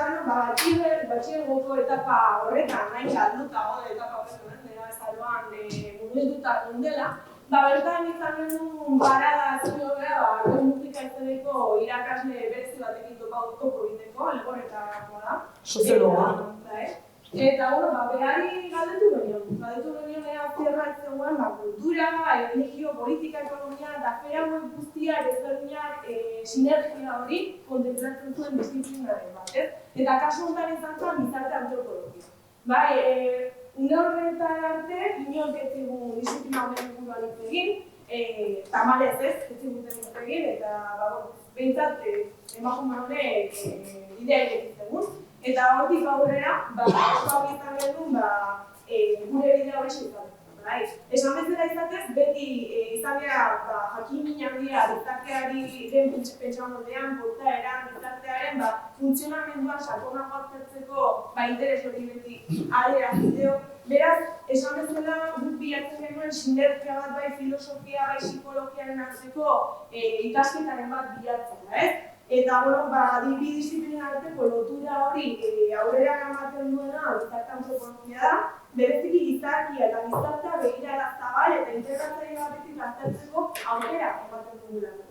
batxilergoko etapa horretan, nahi galduta gode etapa horretan, nera bezaroan murgilduta gondela, bertan izan genuen parada zio beha, musika izeneko irakasle berezi batekin topo egiteko, elgorretakoa da. Soziologa. Eta, berari galdetu genion zerraitzen guen, kultura, religio, politika, ekonomia, eta fera hauek guztiak ezberdinak sinergia hori kontenplatzen zuen disiplinaren bat, Eta kasu honetan izan zen gizarte antropologia. Une horretan arte, inork ez zigun disiplina honen inguruan hitz egin, tamalez ez ziguten hitz egin, eta behintzat emakume honek idea egiten. Eta hortik aurrera, hori izan genuen, gure bidea hori izan. Esan bezala izatez, beti izan gara jakiminak dira gizarteari den pentsamoldean, portaeran, gizartearen funtzionamenduan sakonak aztertzeko interes hori beti aldera zideo. Beraz, esan bezala guk bilatzen genuen sinergia bat filosofia, psikologiaren arteko ikasketaren bat bilatzen, Eta, bi disiplina arteko lotura hori aurrera ematen duena gizarte antropologia da, bereziki gizarkia eta gizartea begirada zabal eta integratzaile batetik aztertzeko aurrera ematen dugulako.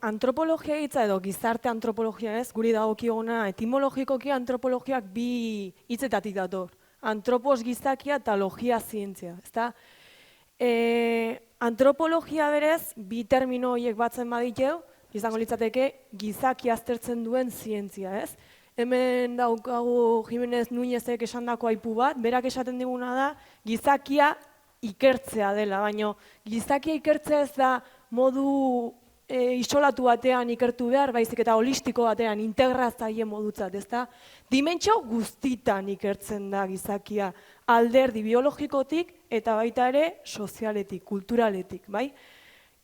Antropologia hitza edo gizarte antropologia ez, guri dagokiona etimologikoki antropologiak bi hitzetatik dator. Antropos gizakia eta logia zientzia, ezta? Antropologia berez, bi termino horiek batzen baditeu, izango litzateke gizaki aztertzen duen zientzia, ez? Hemen daukagu Jimenez Nuñezek esandako aipu bat, berak esaten diguna da gizakia ikertzea dela, baina gizakia ikertzea ez da modu isolatu batean ikertu behar, baizik eta holistiko batean integratzaile modutzat, ez da? Dimentsio guztitan ikertzen da gizakia, alderdi biologikotik eta baita ere sozialetik, kulturaletik, bai?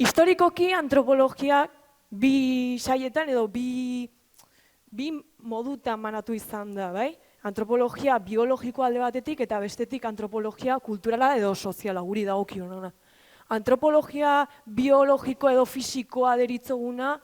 Historikoki antropologiak bi saietan edo bi modutan manatu izan da, bai? Antropologia biologiko alde batetik eta bestetik antropologia kulturala edo soziala, guri dagokiona. Antropologia biologiko edo fisikoa deritzoguna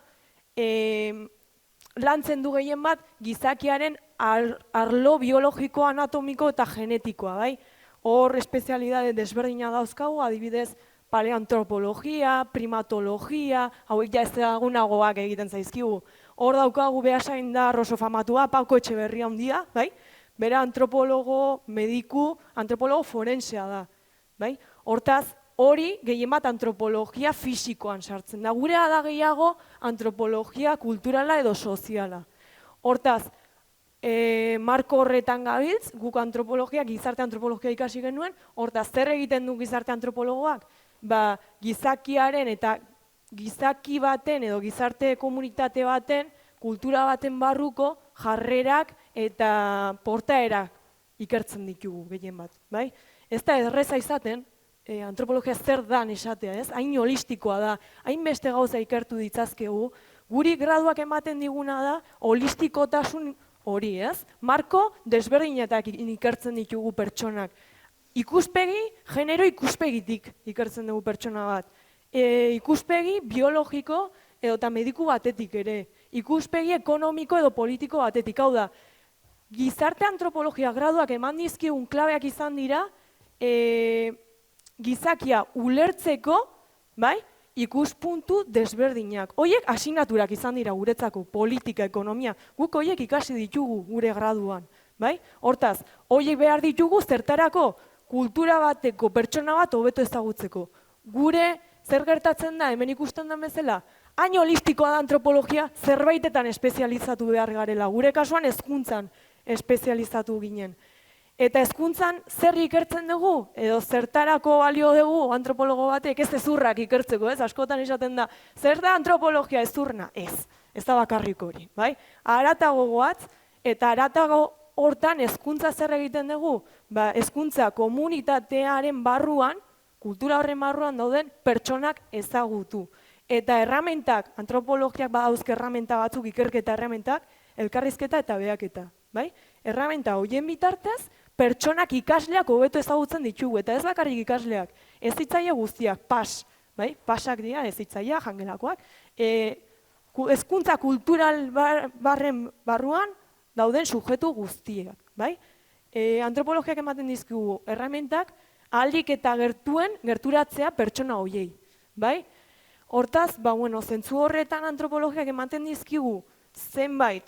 lantzen du gehien bat gizakiaren arlo biologiko, anatomiko eta genetikoa, bai? Hor espezialidade desberdina dauzkagu, adibidez paleantropologia, primatologia, hauek ja ezagunagoak egiten zaizkigu. Hor daukagu behasain da oso famatua, Pako Etxeberria handia, bai? bera antropologo, mediku, antropologo forensea da. Bai? Hortaz, hori gehien bat antropologia fisikoan sartzen da. Gurea da gehiago antropologia kulturala edo soziala. Hortaz, marko horretan gabiltz, guk antropologia, gizarte antropologia ikasi genuen, hortaz, zer egiten du gizarte antropologoak? Gizakiaren eta gizaki baten edo gizarte komunitate baten, kultura baten barruko jarrerak eta portaerak ikertzen ditugu gehien bat. Bai? Ez da erreza izaten, antropologia zer dan esatea, ez? Hain holistikoa da, hain beste gauza ikertu ditzazkegu, guri graduak ematen diguna da holistikotasun hori, ez? Marko desberdinetak ikertzen ditugu pertsonak. Ikuspegi, genero ikuspegitik ikertzen dugu pertsona bat. Ikuspegi biologiko edo eta mediku batetik ere. Ikuspegi ekonomiko edo politiko batetik. Hau da, gizarte antropologia graduak eman dizkigun klabeak izan dira, gizakia ulertzeko, bai, ikuspuntu desberdinak. Hoiek asignaturak izan dira guretzako, politika, ekonomia. Guk hoiek ikasi ditugu gure graduan, bai? Hortaz, hoiek behar ditugu zertarako kultura bateko pertsona bat hobeto ezagutzeko. Gure zer gertatzen da, hemen ikusten den bezala, hain holistikoa da antropologia, zerbaitetan espezializatu behar garela. Gure kasuan hezkuntzan espezializatu ginen. Eta hezkuntzan zer ikertzen dugu, edo zertarako balio dugu antropologo batek, ez ezurrak ikertzeko, ez? Askotan esaten da, zer da antropologia ezurna? Ez da bakarrik hori, bai? Haratago goatz, eta haratago hortan hezkuntza zer egiten dugu? Hezkuntza komunitatearen barruan, kultura horren barruan dauden pertsonak ezagutu. Eta erramentak, antropologiak badauzke erramenta batzuk, ikerketa erramentak, elkarrizketa eta behaketa, bai? Erramenta horien bitartez, pertsonak ikasleak hobeto ezagutzen ditugu, eta ez bakarrik ikasleak, ez hitzaile guztiak, bai? Pasak dira, ez hitzaile, jangelakoak. Hezkuntza kultural barruan dauden sujetu guztiak, bai? Antropologiak ematen dizkigu erramentak, ahalik eta gerturatzea pertsona hoiei, bai? Hortaz, zentzu horretan antropologiak ematen dizkigu zenbait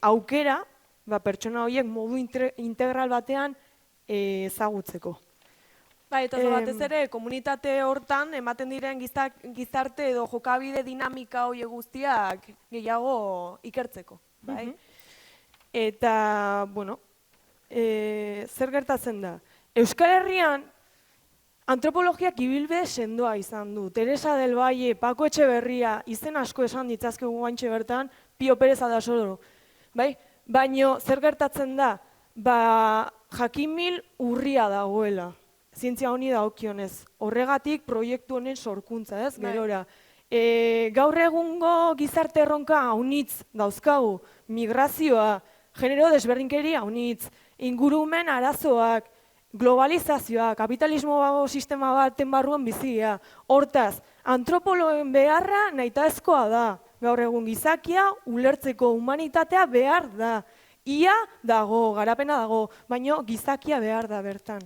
aukera, pertsona horiek modu integral batean ezagutzeko. Eta batez ere, komunitate hortan ematen diren gizarte edo jokabide dinamika horiek guztiak gehiago ikertzeko. Eta, zer gertatzen da? Euskal Herrian antropologiak ibilbide sendoa izan du. Teresa del Valle, Paco Etxeberria, izen asko esan ditzazkegu guantxe bertan, Pio Perez Aldasoro. Baina zer gertatzen da? Jakimil urria dagoela, zientzia honi dagokionez. Horregatik proiektu honen sorkuntza, ez? Gerora. Gaur egungo gizarte erronka haunitz dauzkagu, migrazioa, genero desberdinkeria haunitz, ingurumen arazoak, globalizazioa, kapitalismo sistema baten barruan bizia. Hortaz, antropologen beharra nahitaezkoa da. Gaur egun gizakia, ulertzeko humanitatea behar da. Ia dago, garapena dago, baina gizakia behar da bertan.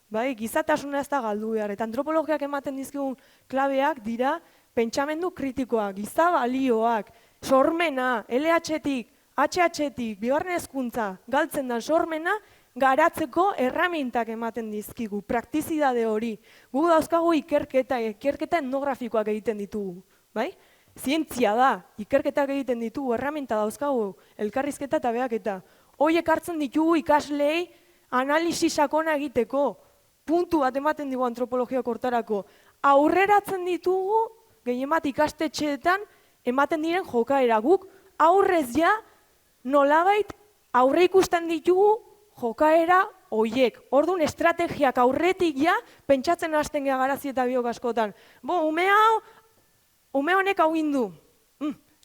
Gizatasuna ez da galdu behar. Eta antropologiak ematen dizkigun klabeak dira pentsamendu kritikoak, giza balioak, sormena, LH-tik, HH-tik, bigarren hezkuntza, galtzen da sormena, garatzeko erramintak ematen dizkigu, praktizidade hori. Gu dauzkagu ikerketa etnografikoak egiten ditugu, bai? Zientzia da, ikerketak egiten ditugu, erraminta dauzkagu, elkarrizketa eta behaketa. Horiek hartzen ditugu ikaslei analisi sakona egiteko, puntu bat ematen dugu antropologiak hortarako. Aurreratzen ditugu, gehien bat ikastetxeetan, ematen diren jokaera. Guk aurrez ja, nolabait aurre ikusten ditugu jokaera hoiek. Orduan estrategiak aurretik ja, pentsatzen hasten gea garazi eta biok askotan. Ume honek hau indu.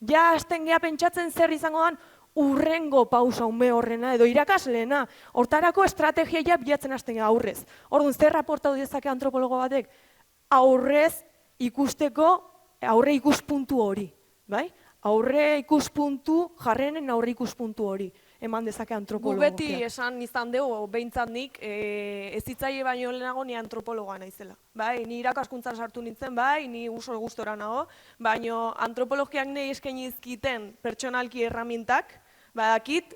Ja hasten gea pentsatzen zer izango dan urrengo pausa ume horrena edo irakasleena. Hortarako estrategia ja bilatzen hasten gea aurrez. Orduan zer raportatu dezake antropologo batek? Aurrez ikusteko aurre ikuspuntu hori. Aurre ikuspuntu, jarrenen aurre ikuspuntu hori. Eman dezake antropologia. Gu beti esan izan dugu, behintzat nik, ez hitzaile baino lehenago ni antropologoa naizela. Ni irakaskuntzan sartu nintzen, ni oso gustora nago, baina antropologiak nahi eskaini izkiten pertsonalki erramintak, badakit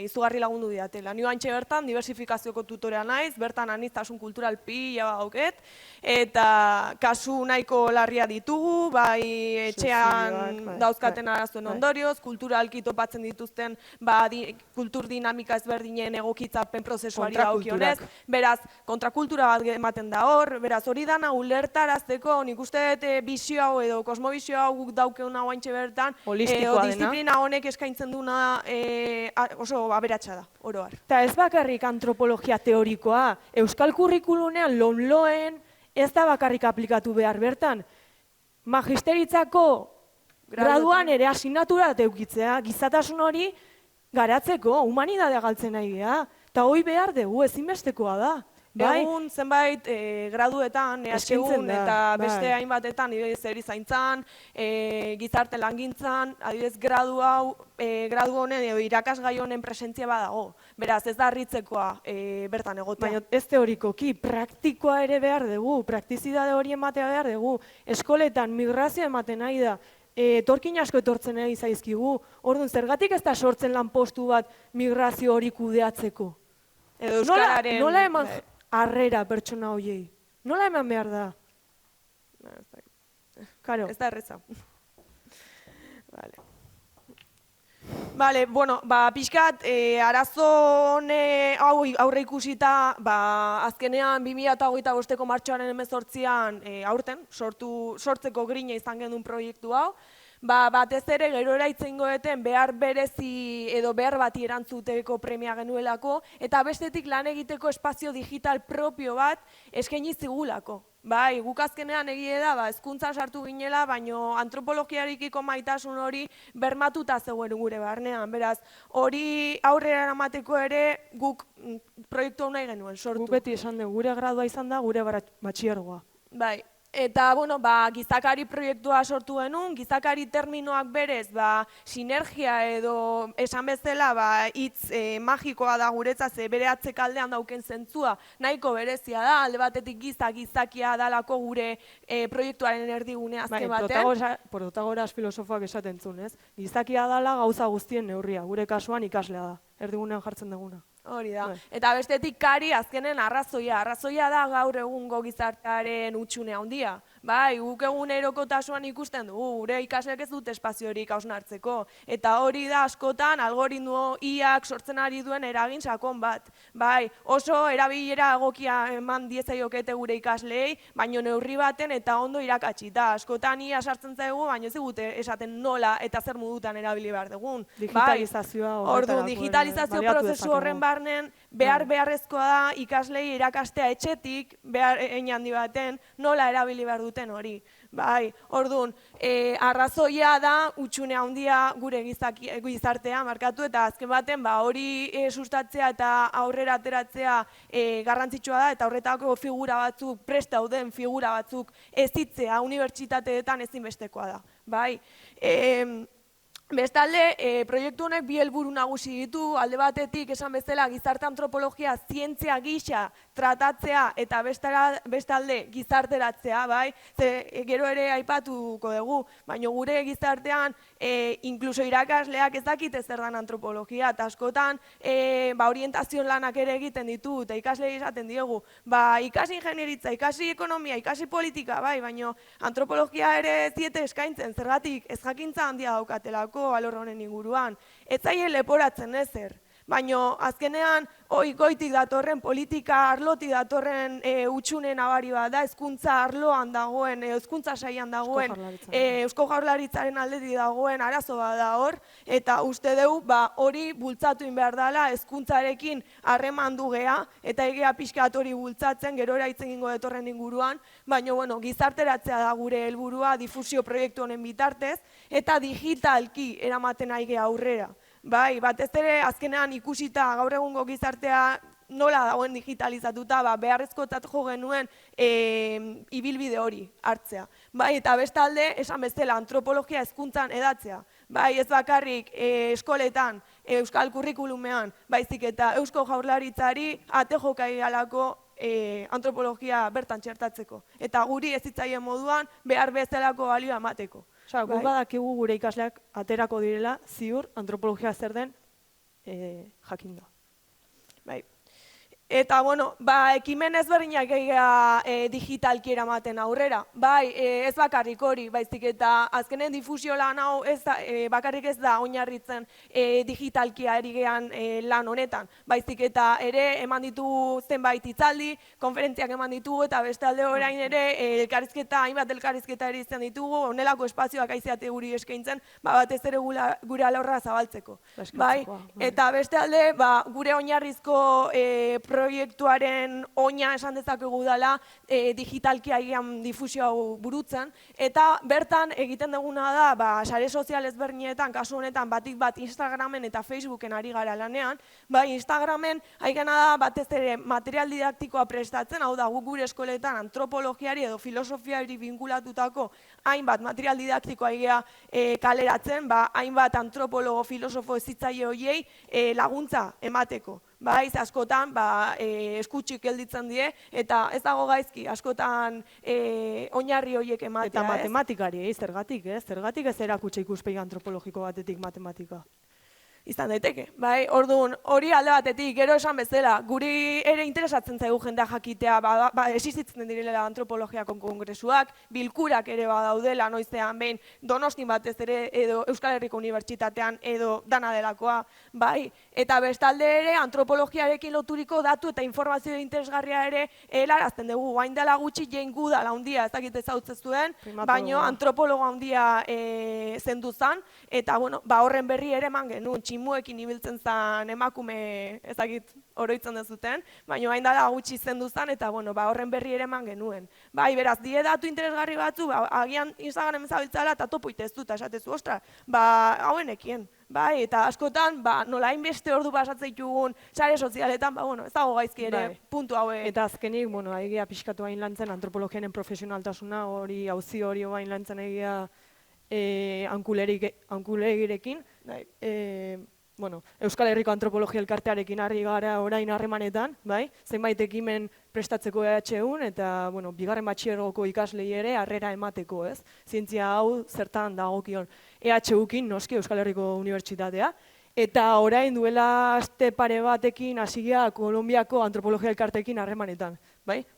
izugarri lagundu didatela. Ni oantxe bertan diversifikazioko tutorea naiz, bertan aniztasun kultural pila dauket, eta kasu nahiko larria ditugu, bai etxean dauzkaten arazuen ondorioz, kulturalki topatzen dituzten kultur dinamika ezberdinen egokitzapen prozesuari dagokionez, beraz, kontrakultura bat ematen da hor, beraz, hori dana ulertarazteko, nik uste dut bizio hau edo kosmobizio hau guk daukeuna oantxe bertan, disiplina honek eskaintzen duna oso aberatsa da, oro har. Eta ez bakarrik antropologia teorikoa, euskal kurrikulunean lonloen ez da bakarrik aplikatu behar bertan. Magisteritzako graduan ere asignatura eukitzea, gizatasun hori garatzeko, humanidadea galtzen nahi geha, eta hoi behar dugu ezinbestekoa da. Egun zenbait graduetan, egun eta beste hainbatetan, erizaintzan, gizarte langintzan, adibidez gradu honen edo irakasgai honen presentzia badago. Beraz, ez da harritzekoa bertan egotea. Baina ez teorikoki, praktikoa ere behar dugu, praktizidade hori ematea behar dugu. Eskoletan migrazio ematen nahi da, etorkin asko etortzen nahi zaizkigu. Orduan, zergatik ez da sortzen lanpostu bat migrazio hori kudeatzeko? Nola eman harrera pertsona horiei? Nola eman behar da? Ez da erreza. Bale, bueno, pixkat, arazo hau aurre ikusita, azkenean 2025ko martxoaren 18an aurten, sortzeko grina izan genuen proiektu hau, batez ere gerora itzengoeten behar berezi edo behar bati erantzuteko premia genuelako, eta bestetik lan egiteko espazio digital propio bat eskaini zigulako. Bai, guk azkenean egie da, hezkuntzan sartu ginela, baino antropologiarekiko maitasun hori bermatuta zegoen gure barnean. Beraz, hori aurrera eramateko ere guk proiektu hau nahi genuen sortu. Guk beti esan dugu, gure gradua izan da, gure batxiergoa. Bai. Eta, bueno, gizakari proiektua sortu genuen, gizakari terminoak berez, sinergia edo esan bezala, hitz magikoa da guretzat, ze bere atzekaldean dauken zentzua, nahiko berezia da, alde batetik gizakia dalako gure proiektuaren erdigunea azken baten. Protagoras filosofoak esaten zuen, ez? Gizakia dala gauza guztien neurria, gure kasuan ikaslea da, erdigunean jartzen duguna. Hori da. Eta bestetik kari azkenen arrazoia da gaur egungo gizartearen utxune handia. Bai, guk egunerokotasuan ikusten dugu, gure ikasleek ez dute espaziorik hausnartzeko. Eta hori da askotan algoritmo iak sortzen ari duen eragin sakon bat. Bai, oso erabilera egokia eman diezaiokete gure ikasleei, baino neurri baten eta ondo irakatsita. Askotan ia sartzen zaigu, baino ez digute esaten nola eta zer modutan erabili behar dugun. Digitalizazioa. Orduan, digitalizazio prozesu horren barnen beharrezkoa da ikaslei irakastea etxetik, hein handi baten, nola erabili behar duten hori. Bai, orduan, arrazoia da utxune handia gure gizartea markatu eta azken baten hori sustatzea eta aurrera ateratzea garrantzitsua da eta horretako figura batzuk, prest dauden figura batzuk ezitzea unibertsitateetan ezinbestekoa da. Bai, bestalde, proiektu honek bi helburu nagusi ditu, alde batetik esan bezala gizarte antropologia zientzia gisa tratatzea eta bestalde gizarteratzea, bai, gero ere aipatuko dugu, baina gure gizartean inkluso irakasleak ez dakite zer dan antropologia, eta askotan orientazio lanak ere egiten ditu, eta ikasleei esaten diegu, ikasi ingenieritza, ikasi ekonomia, ikasi politika, bai, baina antropologia ere ziete eskaintzen, zergatik ez jakintza handia daukatelako alor honen inguruan. Ez zaie leporatzen ezer, baina azkenean goitik datorren politika arlotik datorren utxune nabari bat da, hezkuntza arloan dagoen, hezkuntza saian dagoen, Eusko Jaurlaritzaren aldetik dagoen arazo bat da hor, eta uste dugu hori bultzatu behar dela hezkuntzarekin harreman du gea, eta egea pixkat hori bultzatzen, gerora hitz egingo datorren inguruan, baina gizarteratzea da gure helburua difusio proiektu honen bitartez, eta digitalki eramaten aige aurrera. Bai, batez ere azkenean ikusita gaur egungo gizartea nola dagoen digitalizatuta, beharrezkotzat jo genuen ibilbide hori hartzea. Bai, eta bestalde, esan bezala, antropologia hezkuntzan edatzea. Bai, ez bakarrik eskoletan, euskal kurrikulumean, baizik eta Eusko Jaurlaritzari ate jokai galako antropologia bertan txertatzeko. Eta guri ez zitzaien moduan behar bezalako balioa emateko. Guk badakigu gure ikasleak aterako direla, ziur, antropologia zer den, jakin da. Bai. Eta, bueno, ekimen ezberdinak digitalki eramaten aurrera. Bai, ez bakarrik hori, baizik eta azkenen difusio lan hau bakarrik ez da oinarritzen digitalki ari gean lan honetan. Baizik eta ere eman ditu zenbait hitzaldi, konferentziak eman ditugu, eta beste alde orain ere hainbat elkarrizketa ere izan ditugu, honelako espazioak aizeate guri eskaintzen, batez ere gure alorra zabaltzeko. Bai, eta beste alde, gure oinarrizko proiektuaren oina esan dezakegu dela digitalki agian difusio hau burutzen, eta bertan egiten duguna da, sare sozial ezberdinetan, kasu honetan batik bat Instagramen eta Facebooken ari gara lanean, Instagramen aigena da batez ere material didaktikoa prestatzen, hau da gure eskoletan antropologiari edo filosofiari vinkulatutako hainbat material didaktikoa egia kaleratzen, hainbat antropologo, filosofo ezitzaile horiei laguntza emateko. Askotan eskutxik gelditzen die, eta ez dago gaizki, askotan oinarri horiek ematea. Eta matematikari, zergatik ez erakutsa ikuspegi antropologiko batetik matematika? Izan daiteke, orduan hori alde batetik, gero esan bezala, guri ere interesatzen zaigu jendea jakitea, existitzen direla antropologiako kongresuak, bilkurak ere badaudela noizean behin, Donostin batez ere, edo Euskal Herriko Unibertsitatean, edo dana delakoa, eta bestalde ere antropologiarekin loturiko datu eta informazio interesgarria ere helarazten dugu, guain dela gutxi Jane Goodall handia, ez dakit ezautzen zuen, baino antropologo handia zendu zan, eta horren berri ere eman genuen, tximuekin ibiltzen zen emakume ezagit oroitzen dezuten, baina hain dala gutxi zendu zen, eta horren berri ere eman genuen. Beraz, die datu interesgarri batzu, agian Instagram ezabiltzala eta topoite ez dut, esatezu, ostra, hauenekien. Eta askotan, nola hainbeste ordu pasatzen ditugun sare sozialetan, ez dago gaizki ere puntu haue. Eta azkenik, egia pixkatu hain lantzen antropologianen profesionaltasuna, auzi hori hain lantzen egia ankulegirekin. Euskal Herriko Antropologia Elkartearekin ari gara orain harremanetan, zenbait ekimen prestatzeko EHUn, eta bigarren batxilergoko ikaslei ere harrera emateko, ez? Zientzia hau zertan dagokion EHUkin, noski Euskal Herriko Unibertsitatea, eta orain duela aste pare batekin hasigia Kolonbiako Antropologia Elkarteekin harremanetan,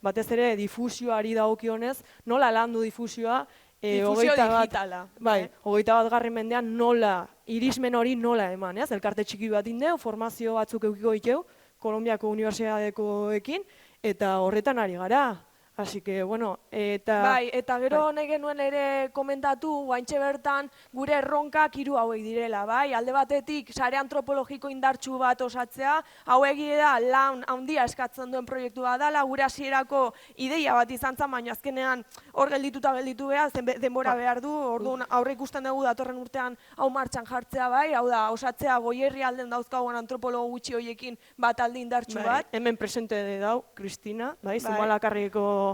batez ere difusioari dagokionez, nola landu difusioa, difusio digitala. 21. mendean nola, irismen hori nola eman, elkarte txiki bat indeu, formazio batzuk eukiko ikeu, Kolonbiako Unibertsitatekoekin, eta horretan ari gara. Así que, eta... eta gero nahi genuen ere komentatu, guaintxe bertan, gure erronkak 3 hauek direla, alde batetik, sare antropologiko indartsu bat osatzea, hau egie da, lan handia eskatzen duen proiektu bat dela, gure hasierako ideia bat izan zen, baina azkenean hor gelditu behar, denbora behar du, orduan aurre ikusten dugu datorren urtean hau martxan jartzea, hau da, osatzea Goierri alden dauzkagoen antropologo gutxi horiekin bat alde indartsu bat. Hemen presente dau, Kristina, Zumalakarriko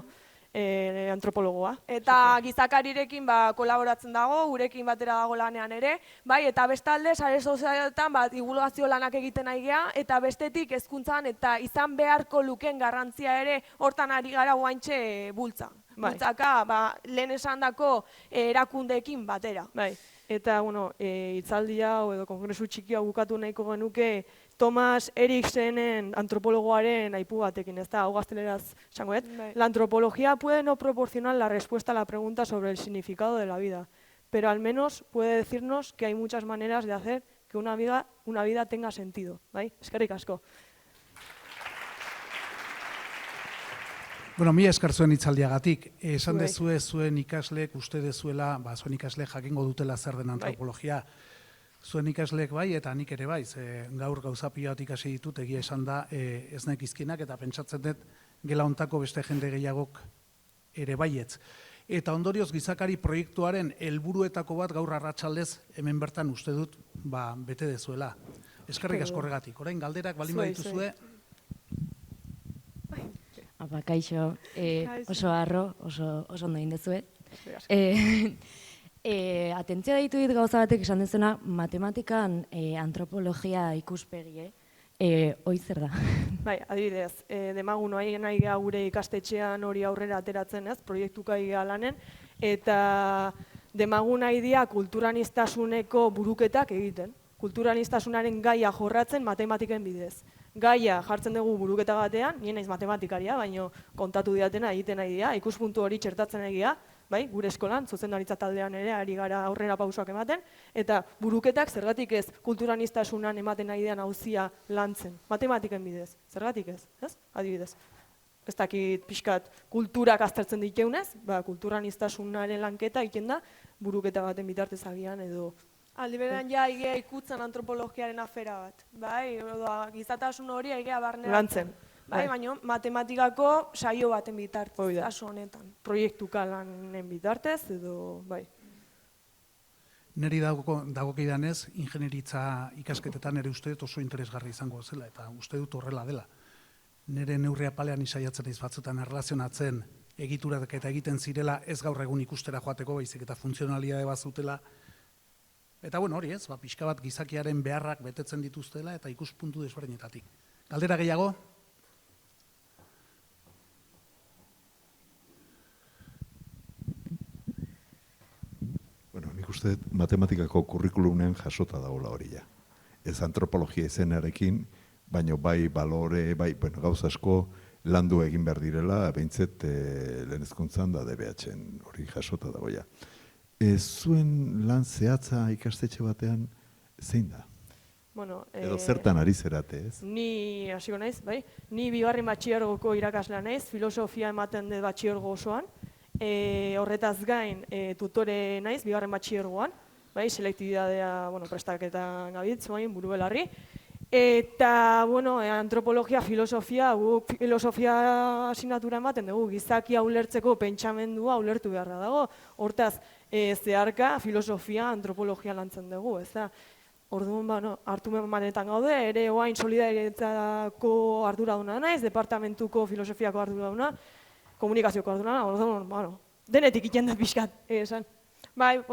antropologoa. Eta gizakarirekin kolaboratzen dago, gurekin batera dago lanean ere, eta bestalde, sare sozialetan divulgazio lanak egiten ari gea, eta bestetik hezkuntzan eta izan beharko luken garrantzia ere hortan ari gara guaintxe bultza. Bultzaka, lehen esandako erakundeekin batera. Eta, hitzaldia edo kongresu txikia bukatu nahiko genuke Thomas Eriksenen antropologoaren aipu batekin, ez da, hau gazteleraz esangoet. La antropología puede no proporcionar la respuesta a la pregunta sobre el significado de la vida, pero al menos puede decirnos que hay muchas maneras de hacer que una vida tenga sentido. Eskerrik asko. Mila esker zuen hitzaldiagatik. Esan dezue zuen ikasleek uste dezuela, zuen ikasleek jakingo dutela zer den antropologia. Zuen ikasleek eta nik ere gaur gauza pila bat ikasi ditut, egia esan da ez nekizkinak, eta pentsatzen dut gela hontako beste jende gehiagok ere baietz. Eta ondorioz gizakari proiektuaren helburuetako bat gaur arratsaldez hemen bertan uste dut bete dezuela. Eskerrik asko horregatik. Orain galderak baldin badituzue. Kaixo, oso harro, oso ondo egin dezue. Atentzia deitu dit gauza batek esan dezuna, matematikan antropologia ikuspegie, hoi zer da? Adibidez, demagun nahi geha gure ikastetxean hori aurrera ateratzen ez, proiektuka egia lanen, eta demagun nahi dia kulturaniztasuneko buruketak egiten. kulturanistasunaren gaia jorratzen matematiken bidez. Gaia jartzen dugu buruketa batean, nien naiz matematikaria, baino kontatu diatena egiten nahi dira, ikuspuntu hori txertatzen egia, bai, gure eskolan, zuzendaritza taldean ere, ari gara aurrera pausoak ematen, eta buruketak zergatik ez kulturanistasunan ematen nahi dian auzia lantzen, matematiken bidez, zergatik ez, adibidez. Ez dakit pixkat kulturak aztertzen diteunez, kulturanistasunaren lanketa egiten da, buruketa baten bitartez agian edo... Aldi berean ja egea ikutzen antropologiaren afera bat, bai, gizatasun hori egea barnean. Lantzen. Bai, baina matematikako saio baten bitartez, kasu honetan. Proiektuka lanen bitartez edo, bai. Neri dagokidanez, ingenieritza ikasketetan ere uste dut oso interesgarri izango zela, eta uste dut horrela dela. Nire neurri apalean isaiatzen ez batzutan erlazionatzen egiturak eta egiten zirela ez gaur egun ikustera joateko, baizik eta funtzionalidade bat zutela. Eta bueno, hori ez, pixka bat gizakiaren beharrak betetzen dituztela eta ikuspuntu desberdinetatik. Galdera gehiago? Bueno, nik uste matematikako kurrikulumean jasota dagoela hori ja. Ez antropologia izenarekin, baina bai balore, bai gauza asko landu egin behar direla, behintzet lehen hezkuntzan da DBH-en hori jasota dago ja. Zuen lan zehatza ikastetxe batean zein da? Bueno, edo zertan ari zerate, ez? Ni hasiko naiz, bai? Ni bigarren batxilergoko irakaslea naiz, filosofia ematen dut batxilergo osoan. Horretaz gain tutore naiz bigarren batxilergoan, bai? Selektibitatea, prestaketan gabitz, buru belarri. Eta, antropologia, filosofia asignatura ematen dugu, gizakia ulertzeko pentsamendua ulertu beharra dago. Hortaz, zeharka, filosofia, antropologia lantzen dugu, ez da. Orduan, hartu manetan gaude, ere oain solidarietako arduraduna naiz, departamentuko filosofiako arduraduna, komunikazioko arduraduna, orduan, denetik iten da pixkat, esan. Bai,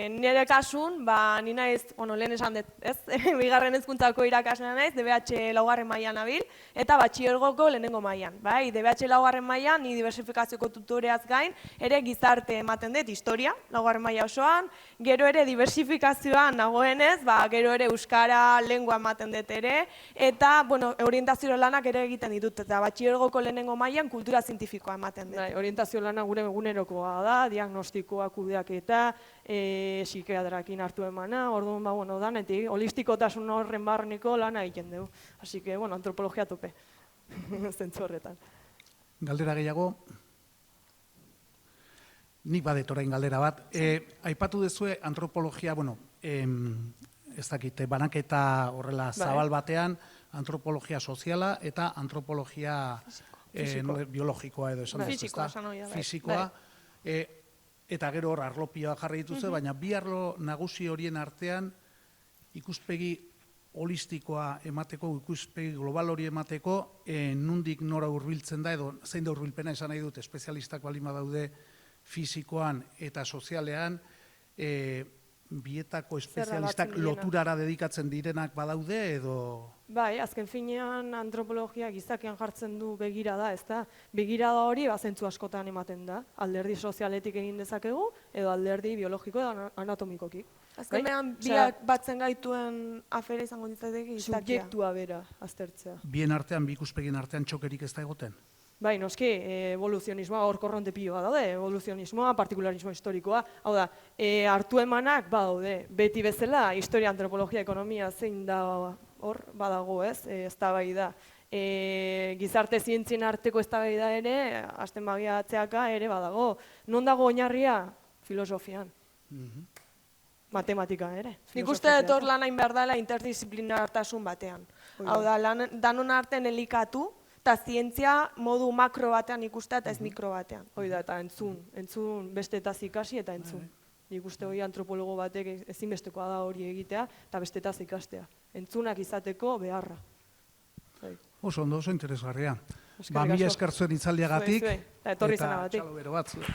nire kasun, ni naiz, lehen esan dut, ez? Bigarren hezkuntzako irakaslea naiz, DBH laugarren mailan nabil, eta batxilergoko lehenengo mailan. Bai, DBH laugarren mailan, ni diversifikazioko tutoreaz gain, ere gizarte ematen dut, historia, laugarren maila osoan, gero ere diversifikazioan nagoenez, gero ere euskara, lengua ematen dut ere, eta, orientazio lanak ere egiten ditut, eta batxilergoko lehenengo mailan kultura zientifikoa ematen dut. Bai, orientazio lana gure egunerokoa da, diagnostikoa, kudeak eta psikiatrakin hartu emana, orduan, danetik, holistikotasun horren barneko lana egiten dugu. Así que, antropologia tope, zentzu horretan. Galdera gehiago? Nik badet orain galdera bat. Aipatu duzue antropologia, ez dakit, banaketa horrela zabal batean, antropologia soziala eta antropologia biologikoa edo esan dut, fisikoa. Eta gero hor arlopioa jarri dituzu, baina bi arlo nagusi horien artean ikuspegi holistikoa emateko, ikuspegi global hori emateko, nondik nora hurbiltzen da, edo zein da hurbilpena esan nahi dut, espezialistak balin badaude fisikoan eta sozialean, bietako espezialistak loturara dedikatzen direnak badaude, edo... Bai, azken finean antropologia gizakian jartzen du begirada, ez da? Begirada hori zentzu askotan ematen da, alderdi sozialetik egin dezakegu, edo alderdi biologiko edo anatomikoki. Azkenean biak batzen gaituen afera izango ditzateke gizakia. Subjektua bera, aztertzea. Bien artean, bi ikuspegien artean txokerik ez da egoten? Bai, noski, evoluzionismoa hor korronte pioa daude, evoluzionismoa, partikularismo historikoa, hau da, hartu emanak badaude, beti bezala, historia, antropologia, ekonomia, zein da hor badago, ez da. Gizarte zientzien arteko eztabaida ere, hasten bagiatzeaka ere badago. Non dago oinarria? Filosofian. Matematika ere. Nik uste dut hor lan hain behar dela interdisciplinartasun batean. Hau da, danon artean elikatu, eta zientzia modu makro batean ikustea eta ez mikro batean. Hoi da, eta entzun bestetaz ikasi eta entzun. Nik uste hori antropologo batek ezinbestekoa da hori egitea eta bestetaz ikastea. Entzunak izateko beharra. Oso ondo, oso interesgarria. Mila esker zuen itzaldiagatik. Eta etorri izanagatik. Txalo bero bat zuen.